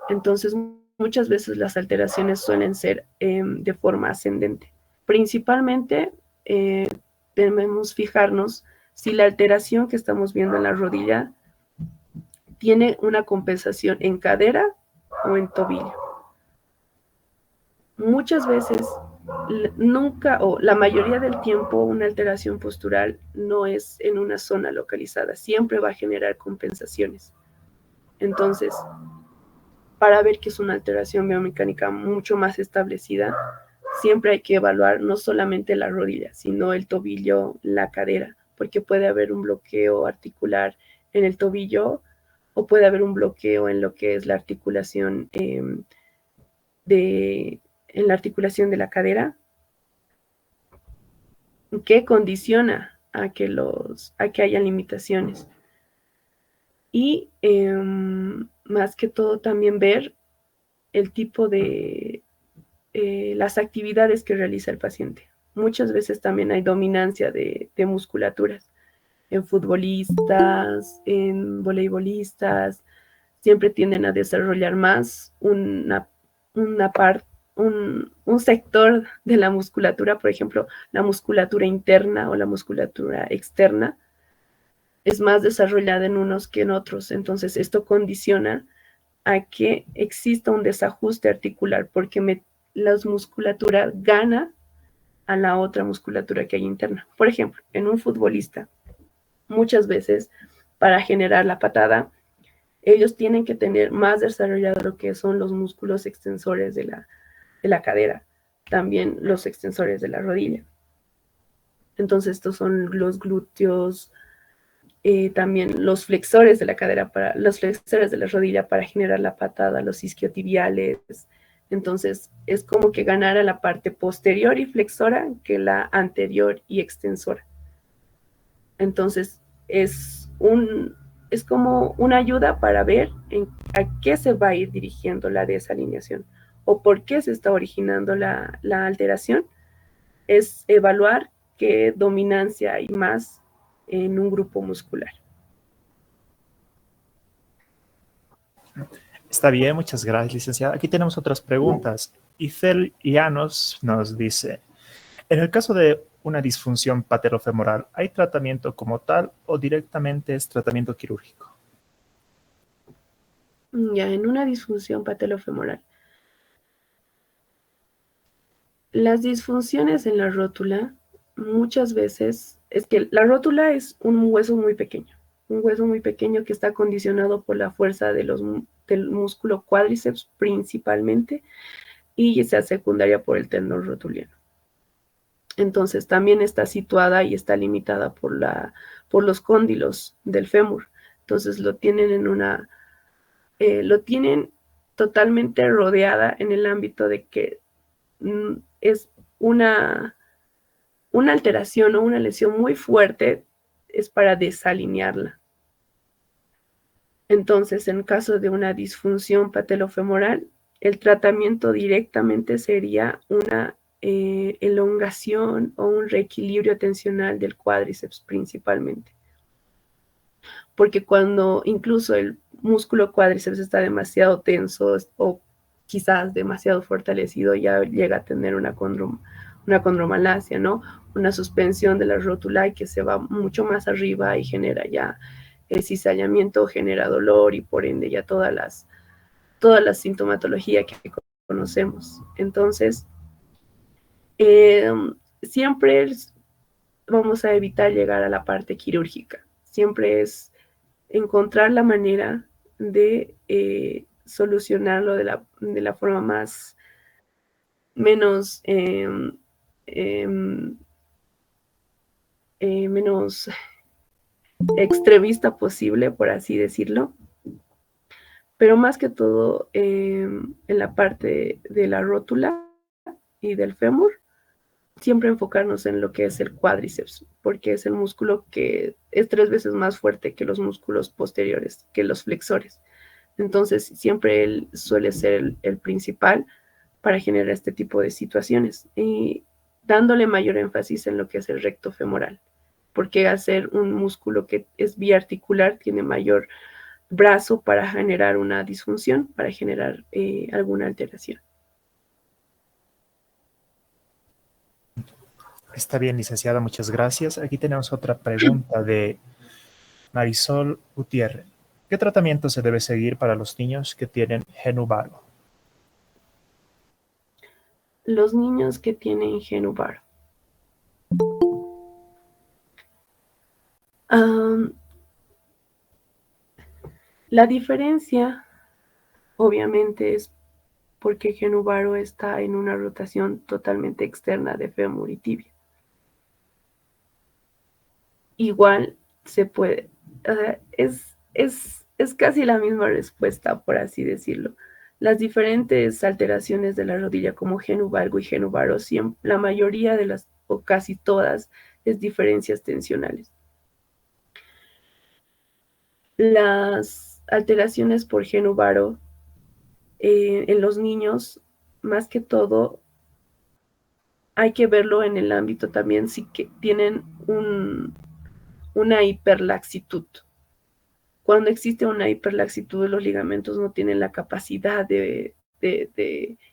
Entonces, muchas veces las alteraciones suelen ser de forma ascendente. Principalmente, debemos fijarnos si la alteración que estamos viendo en la rodilla tiene una compensación en cadera o en tobillo. Muchas veces, nunca o la mayoría del tiempo, una alteración postural no es en una zona localizada, siempre va a generar compensaciones. Entonces, para ver que es una alteración biomecánica mucho más establecida, siempre hay que evaluar no solamente la rodilla, sino el tobillo, la cadera, porque puede haber un bloqueo articular en el tobillo o puede haber un bloqueo en lo que es la articulación en la articulación de la cadera, que condiciona a que haya limitaciones. Y más que todo también ver el tipo de las actividades que realiza el paciente. Muchas veces también hay dominancia de musculaturas en futbolistas, en voleibolistas, siempre tienden a desarrollar más una parte, un sector de la musculatura, por ejemplo, la musculatura interna o la musculatura externa, es más desarrollada en unos que en otros. Entonces, esto condiciona a que exista un desajuste articular, porque la musculatura gana a la otra musculatura que hay interna. Por ejemplo, en un futbolista, muchas veces para generar la patada, ellos tienen que tener más desarrollado lo que son los músculos extensores de la cadera, también los extensores de la rodilla. Entonces, estos son los glúteos, también los flexores de la cadera, los flexores de la rodilla para generar la patada, los isquiotibiales. Entonces, es como que ganara la parte posterior y flexora que la anterior y extensora. Entonces, es como una ayuda para ver a qué se va a ir dirigiendo la desalineación o por qué se está originando la alteración. Es evaluar qué dominancia hay más en un grupo muscular. Está bien, muchas gracias, licenciada. Aquí tenemos otras preguntas. Ithel Llanos nos dice, en el caso de una disfunción patelofemoral, ¿hay tratamiento como tal o directamente es tratamiento quirúrgico? Ya, en una disfunción patelofemoral. Las disfunciones en la rótula muchas veces es que la rótula es un hueso muy pequeño que está condicionado por la fuerza del músculo cuádriceps principalmente y sea secundaria por el tendón rotuliano. Entonces también está situada y está limitada por los cóndilos del fémur. Entonces lo tienen totalmente rodeada en el ámbito de que es una alteración o una lesión muy fuerte, es para desalinearla. Entonces, en caso de una disfunción patelofemoral, el tratamiento directamente sería una elongación o un reequilibrio tensional del cuádriceps principalmente. Porque cuando incluso el músculo cuádriceps está demasiado tenso o quizás demasiado fortalecido, ya llega a tener una condromalacia, ¿no? Una suspensión de la rótula que se va mucho más arriba y genera ya el cizallamiento, genera dolor y por ende ya toda la sintomatología que conocemos. Entonces, siempre vamos a evitar llegar a la parte quirúrgica. Siempre es encontrar la manera de solucionarlo de la forma menos menos extremista posible, por así decirlo. Pero más que todo en la parte de la rótula y del fémur, siempre enfocarnos en lo que es el cuádriceps, porque es el músculo que es 3 veces más fuerte que los músculos posteriores, que los flexores. Entonces, siempre él suele ser el principal para generar este tipo de situaciones y dándole mayor énfasis en lo que es el recto femoral, porque al ser un músculo que es biarticular, tiene mayor brazo para generar una disfunción, para generar alguna alteración. Está bien, licenciada, muchas gracias. Aquí tenemos otra pregunta de Marisol Gutiérrez. ¿Qué tratamiento se debe seguir para los niños que tienen genu varo? Los niños que tienen genu varo. La diferencia, obviamente, es porque genu varo está en una rotación totalmente externa de fémur y tibia. Igual se puede, es casi la misma respuesta, por así decirlo. Las diferentes alteraciones de la rodilla como genu valgo y genu varo, la mayoría de las, o casi todas, es diferencias tensionales. Las alteraciones por genu varo en los niños, más que todo, hay que verlo en el ámbito también si que tienen una hiperlaxitud. Cuando existe una hiperlaxitud, los ligamentos no tienen la capacidad de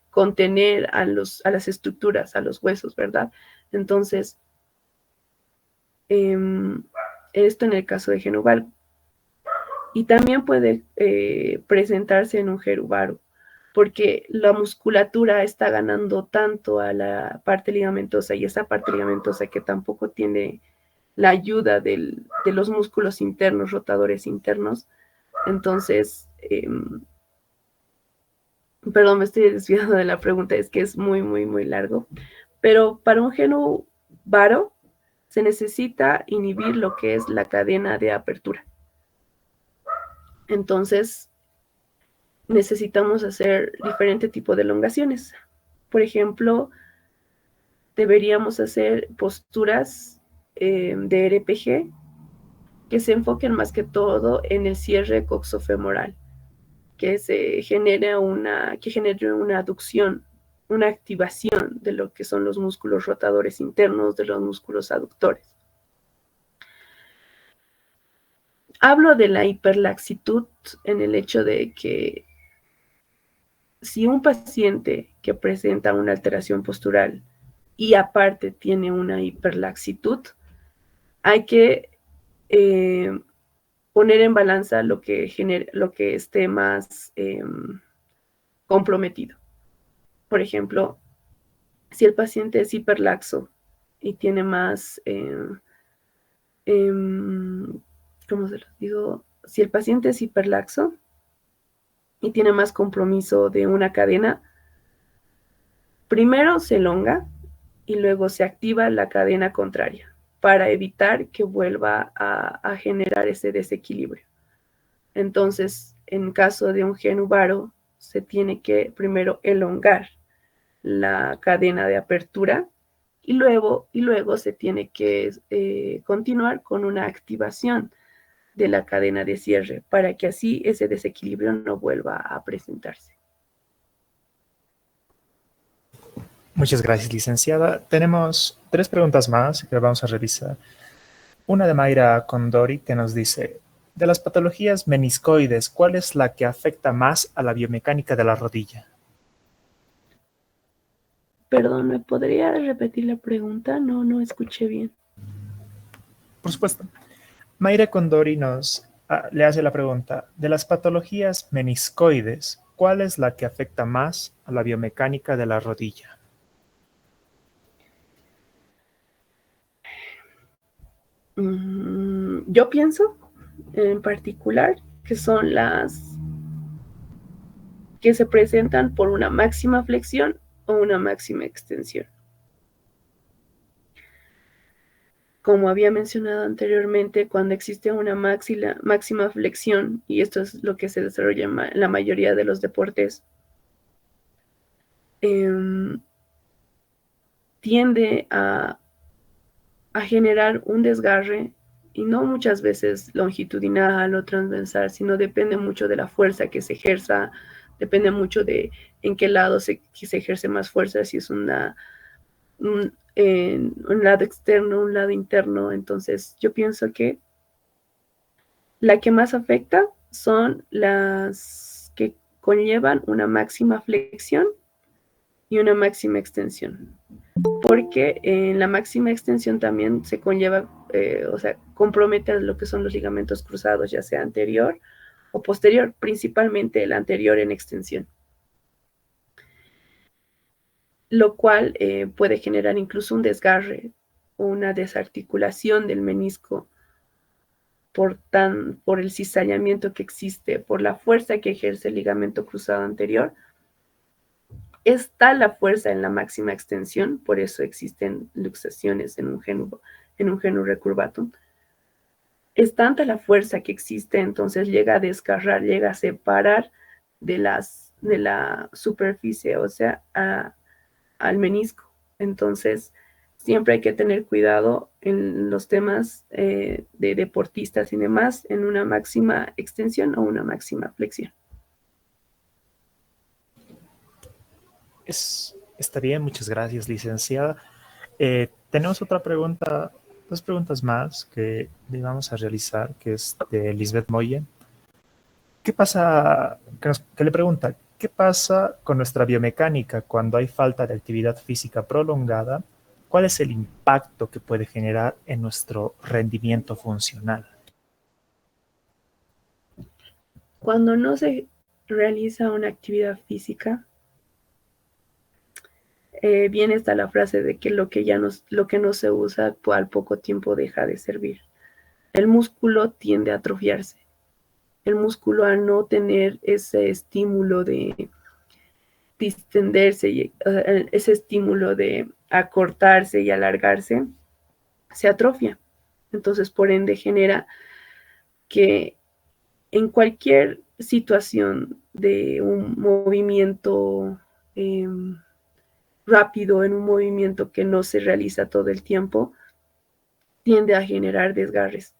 contener a las estructuras, a los huesos, ¿verdad? Entonces, esto en el caso de genu valgo. Y también puede presentarse en un genu varo, porque la musculatura está ganando tanto a la parte ligamentosa y esa parte ligamentosa que tampoco tiene la ayuda de los músculos internos, rotadores internos. Entonces, perdón, me estoy desviando de la pregunta, es que es muy, muy, muy largo. Pero para un genu varo se necesita inhibir lo que es la cadena de apertura. Entonces, necesitamos hacer diferente tipo de elongaciones. Por ejemplo, deberíamos hacer posturas de RPG que se enfoquen más que todo en el cierre coxofemoral, que genere una aducción, una activación de lo que son los músculos rotadores internos, de los músculos aductores. Hablo de la hiperlaxitud en el hecho de que si un paciente que presenta una alteración postural y aparte tiene una hiperlaxitud, hay que poner en balanza lo que esté más comprometido. Por ejemplo, Si el paciente es hiperlaxo y tiene más, ¿cómo se lo digo? Si el paciente es hiperlaxo y tiene más compromiso de una cadena, primero se elonga y luego se activa la cadena contraria para evitar que vuelva a generar ese desequilibrio. Entonces, en caso de un genu varo, se tiene que primero elongar la cadena de apertura y luego se tiene que continuar con una activación de la cadena de cierre para que así ese desequilibrio no vuelva a presentarse. Muchas gracias, licenciada. Tenemos 3 preguntas más que vamos a revisar. Una de Mayra Condori que nos dice, de las patologías meniscoides, ¿cuál es la que afecta más a la biomecánica de la rodilla? Perdón, ¿me podría repetir la pregunta? No escuché bien. Por supuesto. Mayra Condori le hace la pregunta, de las patologías meniscoides, ¿cuál es la que afecta más a la biomecánica de la rodilla? Yo pienso en particular que son las que se presentan por una máxima flexión o una máxima extensión. Como había mencionado anteriormente, cuando existe una máxima flexión, y esto es lo que se desarrolla en la mayoría de los deportes, tiende a generar un desgarre, y no muchas veces longitudinal o transversal, sino depende mucho de la fuerza que se ejerza, depende mucho de en qué lado se ejerce más fuerza, si es un lado externo, un lado interno. Entonces yo pienso que la que más afecta son las que conllevan una máxima flexión y una máxima extensión, porque en la máxima extensión también se conlleva, o sea, compromete lo que son los ligamentos cruzados, ya sea anterior o posterior, principalmente el anterior en extensión, lo cual puede generar incluso un desgarre o una desarticulación del menisco por el cizallamiento que existe, por la fuerza que ejerce el ligamento cruzado anterior. Está la fuerza en la máxima extensión, por eso existen luxaciones en un genu recurvatum. Es tanta la fuerza que existe, entonces llega a desgarrar, llega a separar de la superficie, o sea, al menisco. Entonces, siempre hay que tener cuidado en los temas de deportistas y demás, en una máxima extensión o una máxima flexión. Está bien, muchas gracias, licenciada. Tenemos otra pregunta, 2 preguntas más que le vamos a realizar, que es de Lisbeth Moye. ¿Qué pasa? Que le pregunta, ¿qué pasa con nuestra biomecánica cuando hay falta de actividad física prolongada? ¿Cuál es el impacto que puede generar en nuestro rendimiento funcional? Cuando no se realiza una actividad física, bien está la frase de que lo que no se usa al poco tiempo deja de servir. El músculo tiende a atrofiarse. El músculo, al no tener ese estímulo de distenderse, ese estímulo de acortarse y alargarse, se atrofia. Entonces, por ende, genera que en cualquier situación de un movimiento rápido, en un movimiento que no se realiza todo el tiempo, tiende a generar desgarres,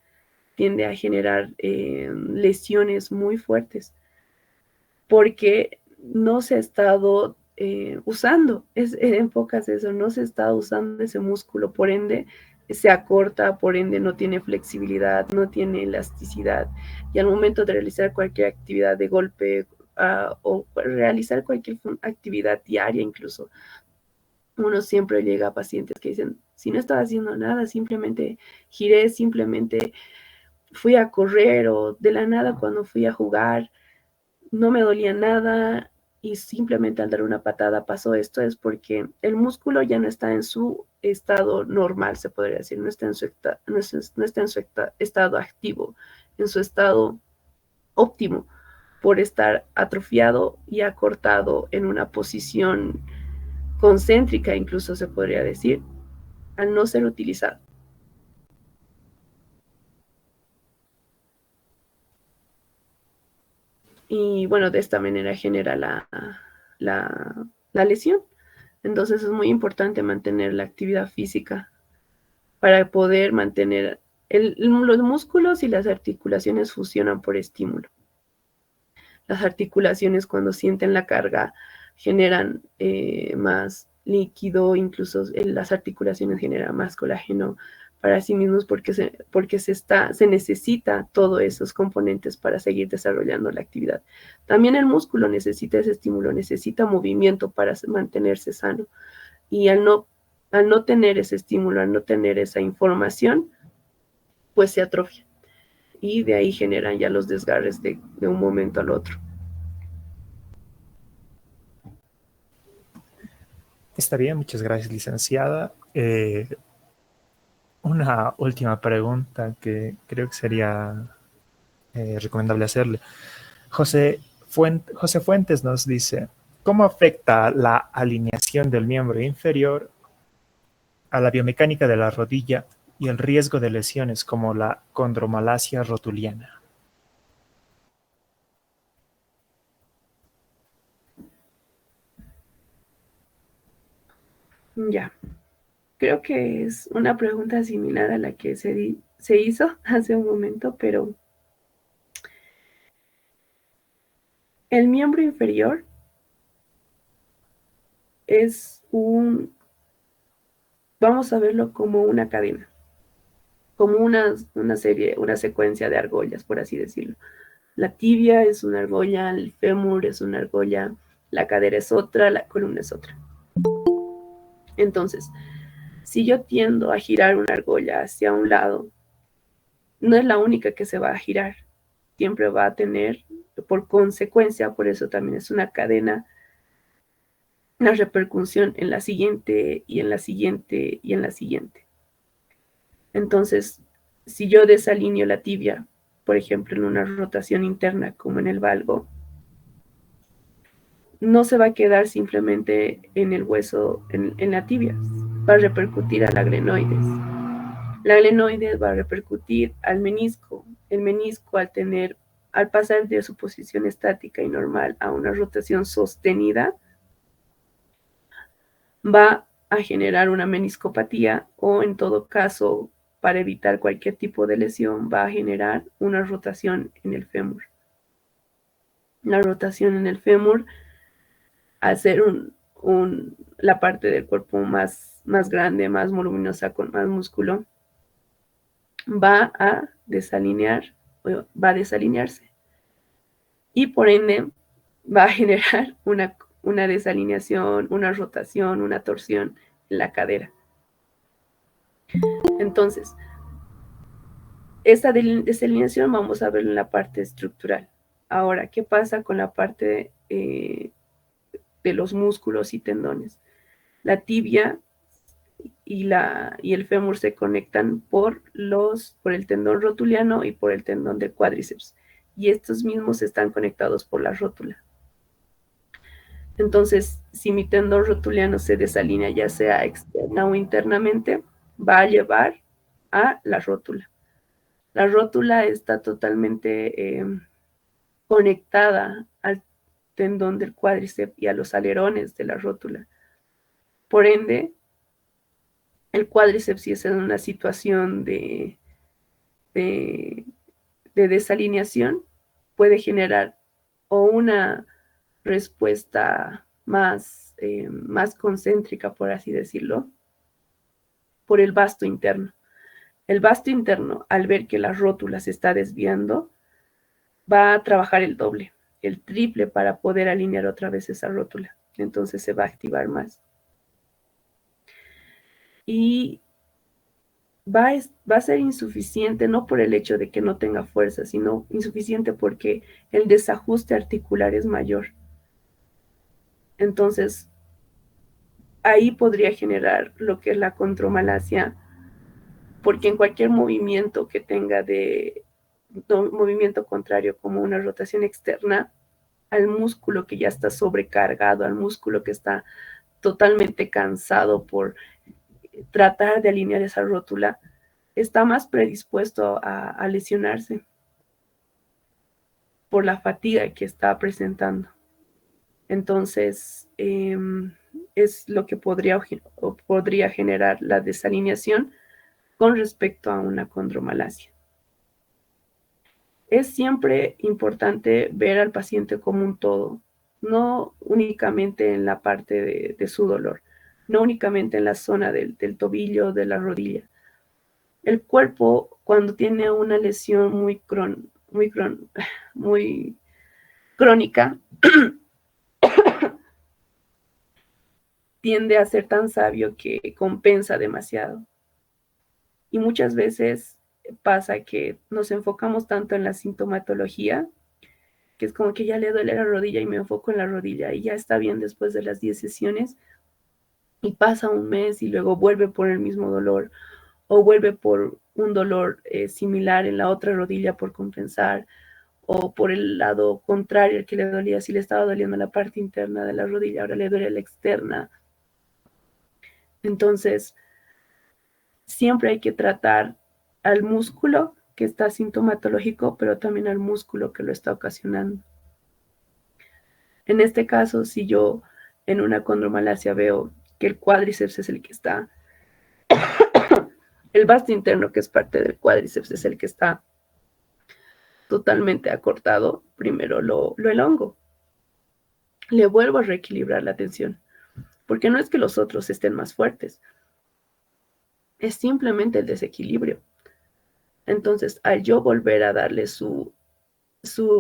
tiende a generar lesiones muy fuertes, porque no se ha estado usando, en pocas eso, no se está usando ese músculo, por ende se acorta, por ende no tiene flexibilidad, no tiene elasticidad, y al momento de realizar cualquier actividad de golpe o realizar cualquier actividad diaria incluso, uno siempre llega a pacientes que dicen, si no estaba haciendo nada, simplemente giré, simplemente fui a correr, o de la nada cuando fui a jugar no me dolía nada, y simplemente al dar una patada pasó esto, es porque el músculo ya no está en su estado normal, se podría decir, no está en su, no está en su estado activo, en su estado óptimo, por estar atrofiado y acortado en una posición concéntrica, incluso se podría decir, al no ser utilizado. Y bueno, de esta manera genera la lesión. Entonces es muy importante mantener la actividad física para poder mantener los músculos y las articulaciones funcionan por estímulo. Las articulaciones cuando sienten la carga generan más líquido, incluso las articulaciones generan más colágeno para sí mismos porque se necesita todos esos componentes para seguir desarrollando la actividad. También el músculo necesita ese estímulo, necesita movimiento para mantenerse sano. Y al no tener ese estímulo, al no tener esa información, pues se atrofia. Y de ahí generan ya los desgarres de un momento al otro. Está bien, muchas gracias, licenciada. Una última pregunta que creo que sería recomendable hacerle. José Fuentes nos dice, ¿cómo afecta la alineación del miembro inferior a la biomecánica de la rodilla y el riesgo de lesiones como la condromalacia rotuliana? Ya, creo que es una pregunta similar a la que se hizo hace un momento, pero el miembro inferior es vamos a verlo como una cadena, como una serie, una secuencia de argollas, por así decirlo. La tibia es una argolla, el fémur es una argolla, la cadera es otra, la columna es otra. Entonces, si yo tiendo a girar una argolla hacia un lado, no es la única que se va a girar. Siempre va a tener, por consecuencia, por eso también es una cadena, una repercusión en la siguiente y en la siguiente y en la siguiente. Entonces, si yo desalineo la tibia, por ejemplo, en una rotación interna como en el valgo, no se va a quedar simplemente en el hueso, en la tibia, va a repercutir a la glenoides. La glenoides va a repercutir al menisco. El menisco al pasar de su posición estática y normal a una rotación sostenida, va a generar una meniscopatía o en todo caso, para evitar cualquier tipo de lesión, va a generar una rotación en el fémur. La rotación en el fémur, al ser la parte del cuerpo más grande, más voluminosa, con más músculo, va a desalinearse. Y por ende va a generar una desalineación, una rotación, una torsión en la cadera. Entonces, esta desalineación vamos a verlo en la parte estructural. Ahora, ¿qué pasa con la parte de los músculos y tendones? La tibia y el fémur se conectan por el tendón rotuliano y por el tendón del cuádriceps. Y estos mismos están conectados por la rótula. Entonces, si mi tendón rotuliano se desalinea, ya sea externa o internamente, va a llevar a la rótula. La rótula está totalmente conectada al tendón del cuádriceps y a los alerones de la rótula. Por ende, el cuádriceps, si es en una situación de desalineación, puede generar o una respuesta más concéntrica, por así decirlo, por el vasto interno. El vasto interno, al ver que la rótula se está desviando, va a trabajar el doble, el triple para poder alinear otra vez esa rótula. Entonces se va a activar más. Y va a ser insuficiente, no por el hecho de que no tenga fuerza, sino insuficiente porque el desajuste articular es mayor. Entonces, ahí podría generar lo que es la condromalacia, porque en cualquier movimiento que tenga de movimiento contrario, como una rotación externa, al músculo que ya está sobrecargado, al músculo que está totalmente cansado por tratar de alinear esa rótula, está más predispuesto a lesionarse por la fatiga que está presentando. Entonces, es lo que podría generar la desalineación con respecto a una condromalacia. Es siempre importante ver al paciente como un todo, no únicamente en la parte de su dolor, no únicamente en la zona del tobillo, de la rodilla. El cuerpo, cuando tiene una lesión muy crónica, tiende a ser tan sabio que compensa demasiado. Y muchas veces pasa que nos enfocamos tanto en la sintomatología, que es como que ya le duele la rodilla y me enfoco en la rodilla y ya está bien después de las 10 sesiones, y pasa un mes y luego vuelve por el mismo dolor o vuelve por un dolor similar en la otra rodilla por compensar, o por el lado contrario, el que le dolía, si le estaba doliendo la parte interna de la rodilla, ahora le duele la externa. Entonces, siempre hay que tratar al músculo que está sintomatológico, pero también al músculo que lo está ocasionando. En este caso, si yo en una condromalacia veo que el cuádriceps es el que está, el vasto interno, que es parte del cuádriceps, es el que está totalmente acortado, primero lo elongo. Le vuelvo a reequilibrar la tensión, porque no es que los otros estén más fuertes, es simplemente el desequilibrio. Entonces, al yo volver a darle su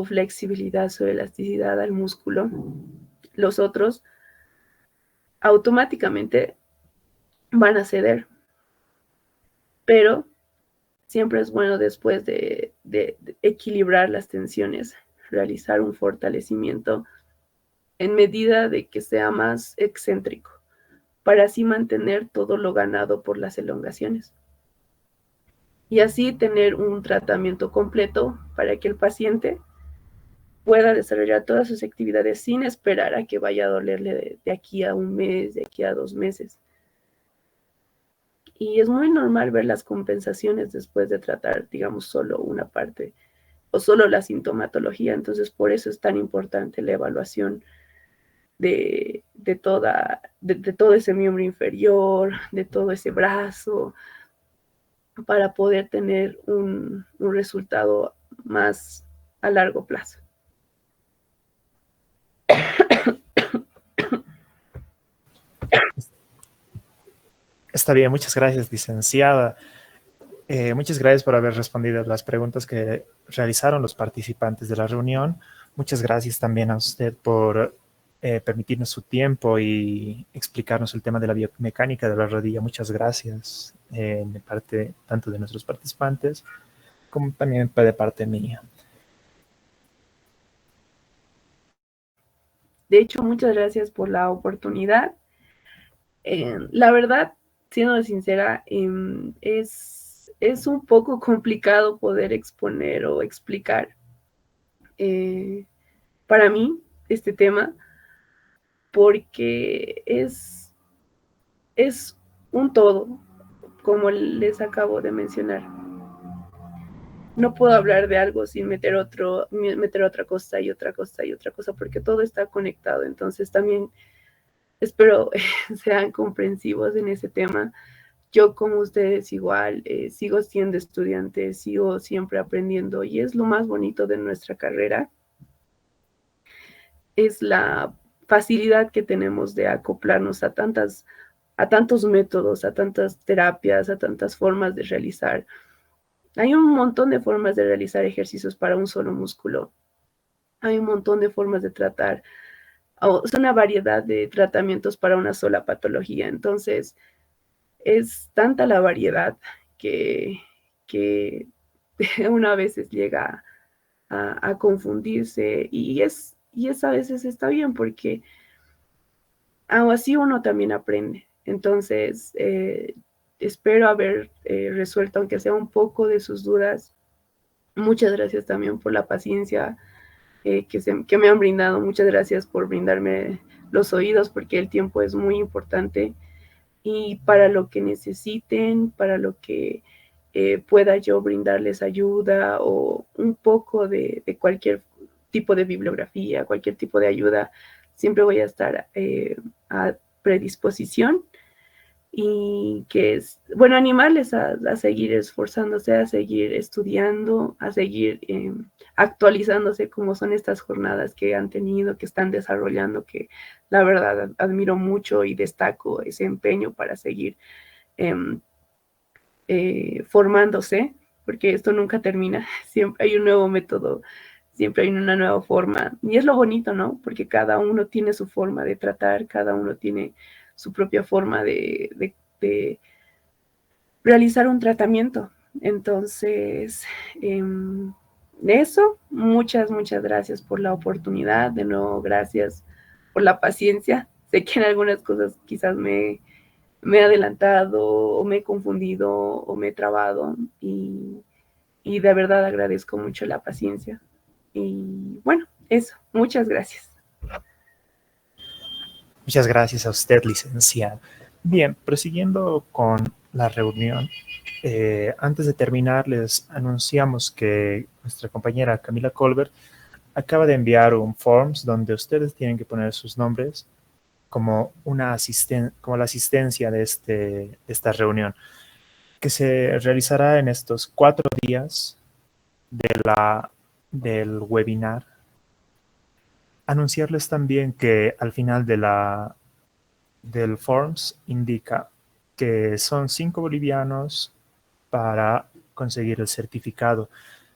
flexibilidad, su elasticidad al músculo, los otros automáticamente van a ceder. Pero siempre es bueno, después de equilibrar las tensiones, realizar un fortalecimiento en medida de que sea más excéntrico, para así mantener todo lo ganado por las elongaciones. Y así tener un tratamiento completo para que el paciente pueda desarrollar todas sus actividades sin esperar a que vaya a dolerle de aquí a un mes, de aquí a 2 meses. Y es muy normal ver las compensaciones después de tratar, digamos, solo una parte o solo la sintomatología. Entonces, por eso es tan importante la evaluación de todo ese miembro inferior, de todo ese brazo, para poder tener un resultado más a largo plazo. Está bien, muchas gracias, licenciada. Muchas gracias por haber respondido a las preguntas que realizaron los participantes de la reunión. Muchas gracias también a usted por permitirnos su tiempo y explicarnos el tema de la biomecánica de la rodilla. Muchas gracias de parte tanto de nuestros participantes como también de parte mía. De hecho, muchas gracias por la oportunidad. La verdad, siendo sincera, es un poco complicado poder exponer o explicar para mí este tema, porque es un todo, como les acabo de mencionar. No puedo hablar de algo sin meter otra cosa y otra cosa y otra cosa, porque todo está conectado. Entonces también espero sean comprensivos en ese tema. Yo, como ustedes, igual sigo siendo estudiante, sigo siempre aprendiendo, y es lo más bonito de nuestra carrera, es la facilidad que tenemos de acoplarnos a tantos métodos, a tantas terapias, a tantas formas de realizar. Hay un montón de formas de realizar ejercicios para un solo músculo. Hay un montón de formas de tratar, es una variedad de tratamientos para una sola patología. Entonces, es tanta la variedad que una veces llega a confundirse, y es a veces está bien, porque aún así uno también aprende. Entonces, espero haber resuelto, aunque sea un poco de sus dudas. Muchas gracias también por la paciencia que me han brindado. Muchas gracias por brindarme los oídos, porque el tiempo es muy importante. Y para lo que necesiten, para lo que pueda yo brindarles ayuda o un poco de cualquier tipo de bibliografía, cualquier tipo de ayuda, siempre voy a estar a predisposición. Y que es, bueno, animarles a seguir esforzándose, a seguir estudiando, a seguir actualizándose, como son estas jornadas que han tenido, que están desarrollando, que la verdad admiro mucho y destaco ese empeño para seguir eh, formándose, porque esto nunca termina, siempre hay un nuevo método, siempre hay una nueva forma, y es lo bonito, ¿no? Porque cada uno tiene su forma de tratar, cada uno tiene su propia forma de realizar un tratamiento. Entonces, de eso, muchas gracias por la oportunidad, de nuevo, gracias por la paciencia. Sé que en algunas cosas quizás me he adelantado o me he confundido o me he trabado y de verdad agradezco mucho la paciencia. Y bueno, eso, muchas gracias. Muchas gracias a usted, licenciado. Bien, prosiguiendo con la reunión, antes de terminar, les anunciamos que nuestra compañera Camila Colbert acaba de enviar un forms donde ustedes tienen que poner sus nombres como, como la asistencia de esta reunión, que se realizará en estos 4 días del webinar. Anunciarles también que al final del forms indica que son 5 bolivianos para conseguir el certificado.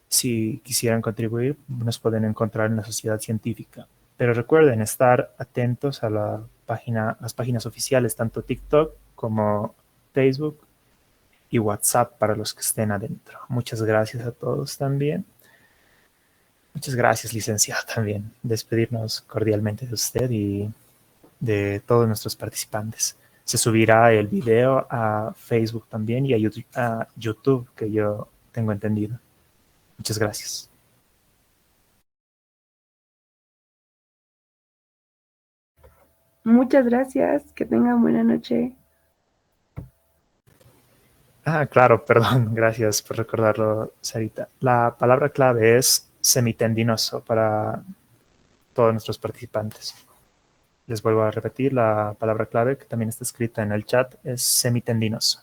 Si quisieran contribuir, nos pueden encontrar en la sociedad científica. Pero recuerden estar atentos a las páginas oficiales, tanto TikTok como Facebook y WhatsApp para los que estén adentro. Muchas gracias a todos también. Muchas gracias, licenciado, también. Despedirnos cordialmente de usted y de todos nuestros participantes. Se subirá el video a Facebook también y a YouTube, que yo tengo entendido. Muchas gracias. Muchas gracias, que tengan buena noche. Claro, perdón, gracias por recordarlo, Sarita. La palabra clave es semitendinoso para todos nuestros participantes. Les vuelvo a repetir, la palabra clave que también está escrita en el chat es semitendinoso.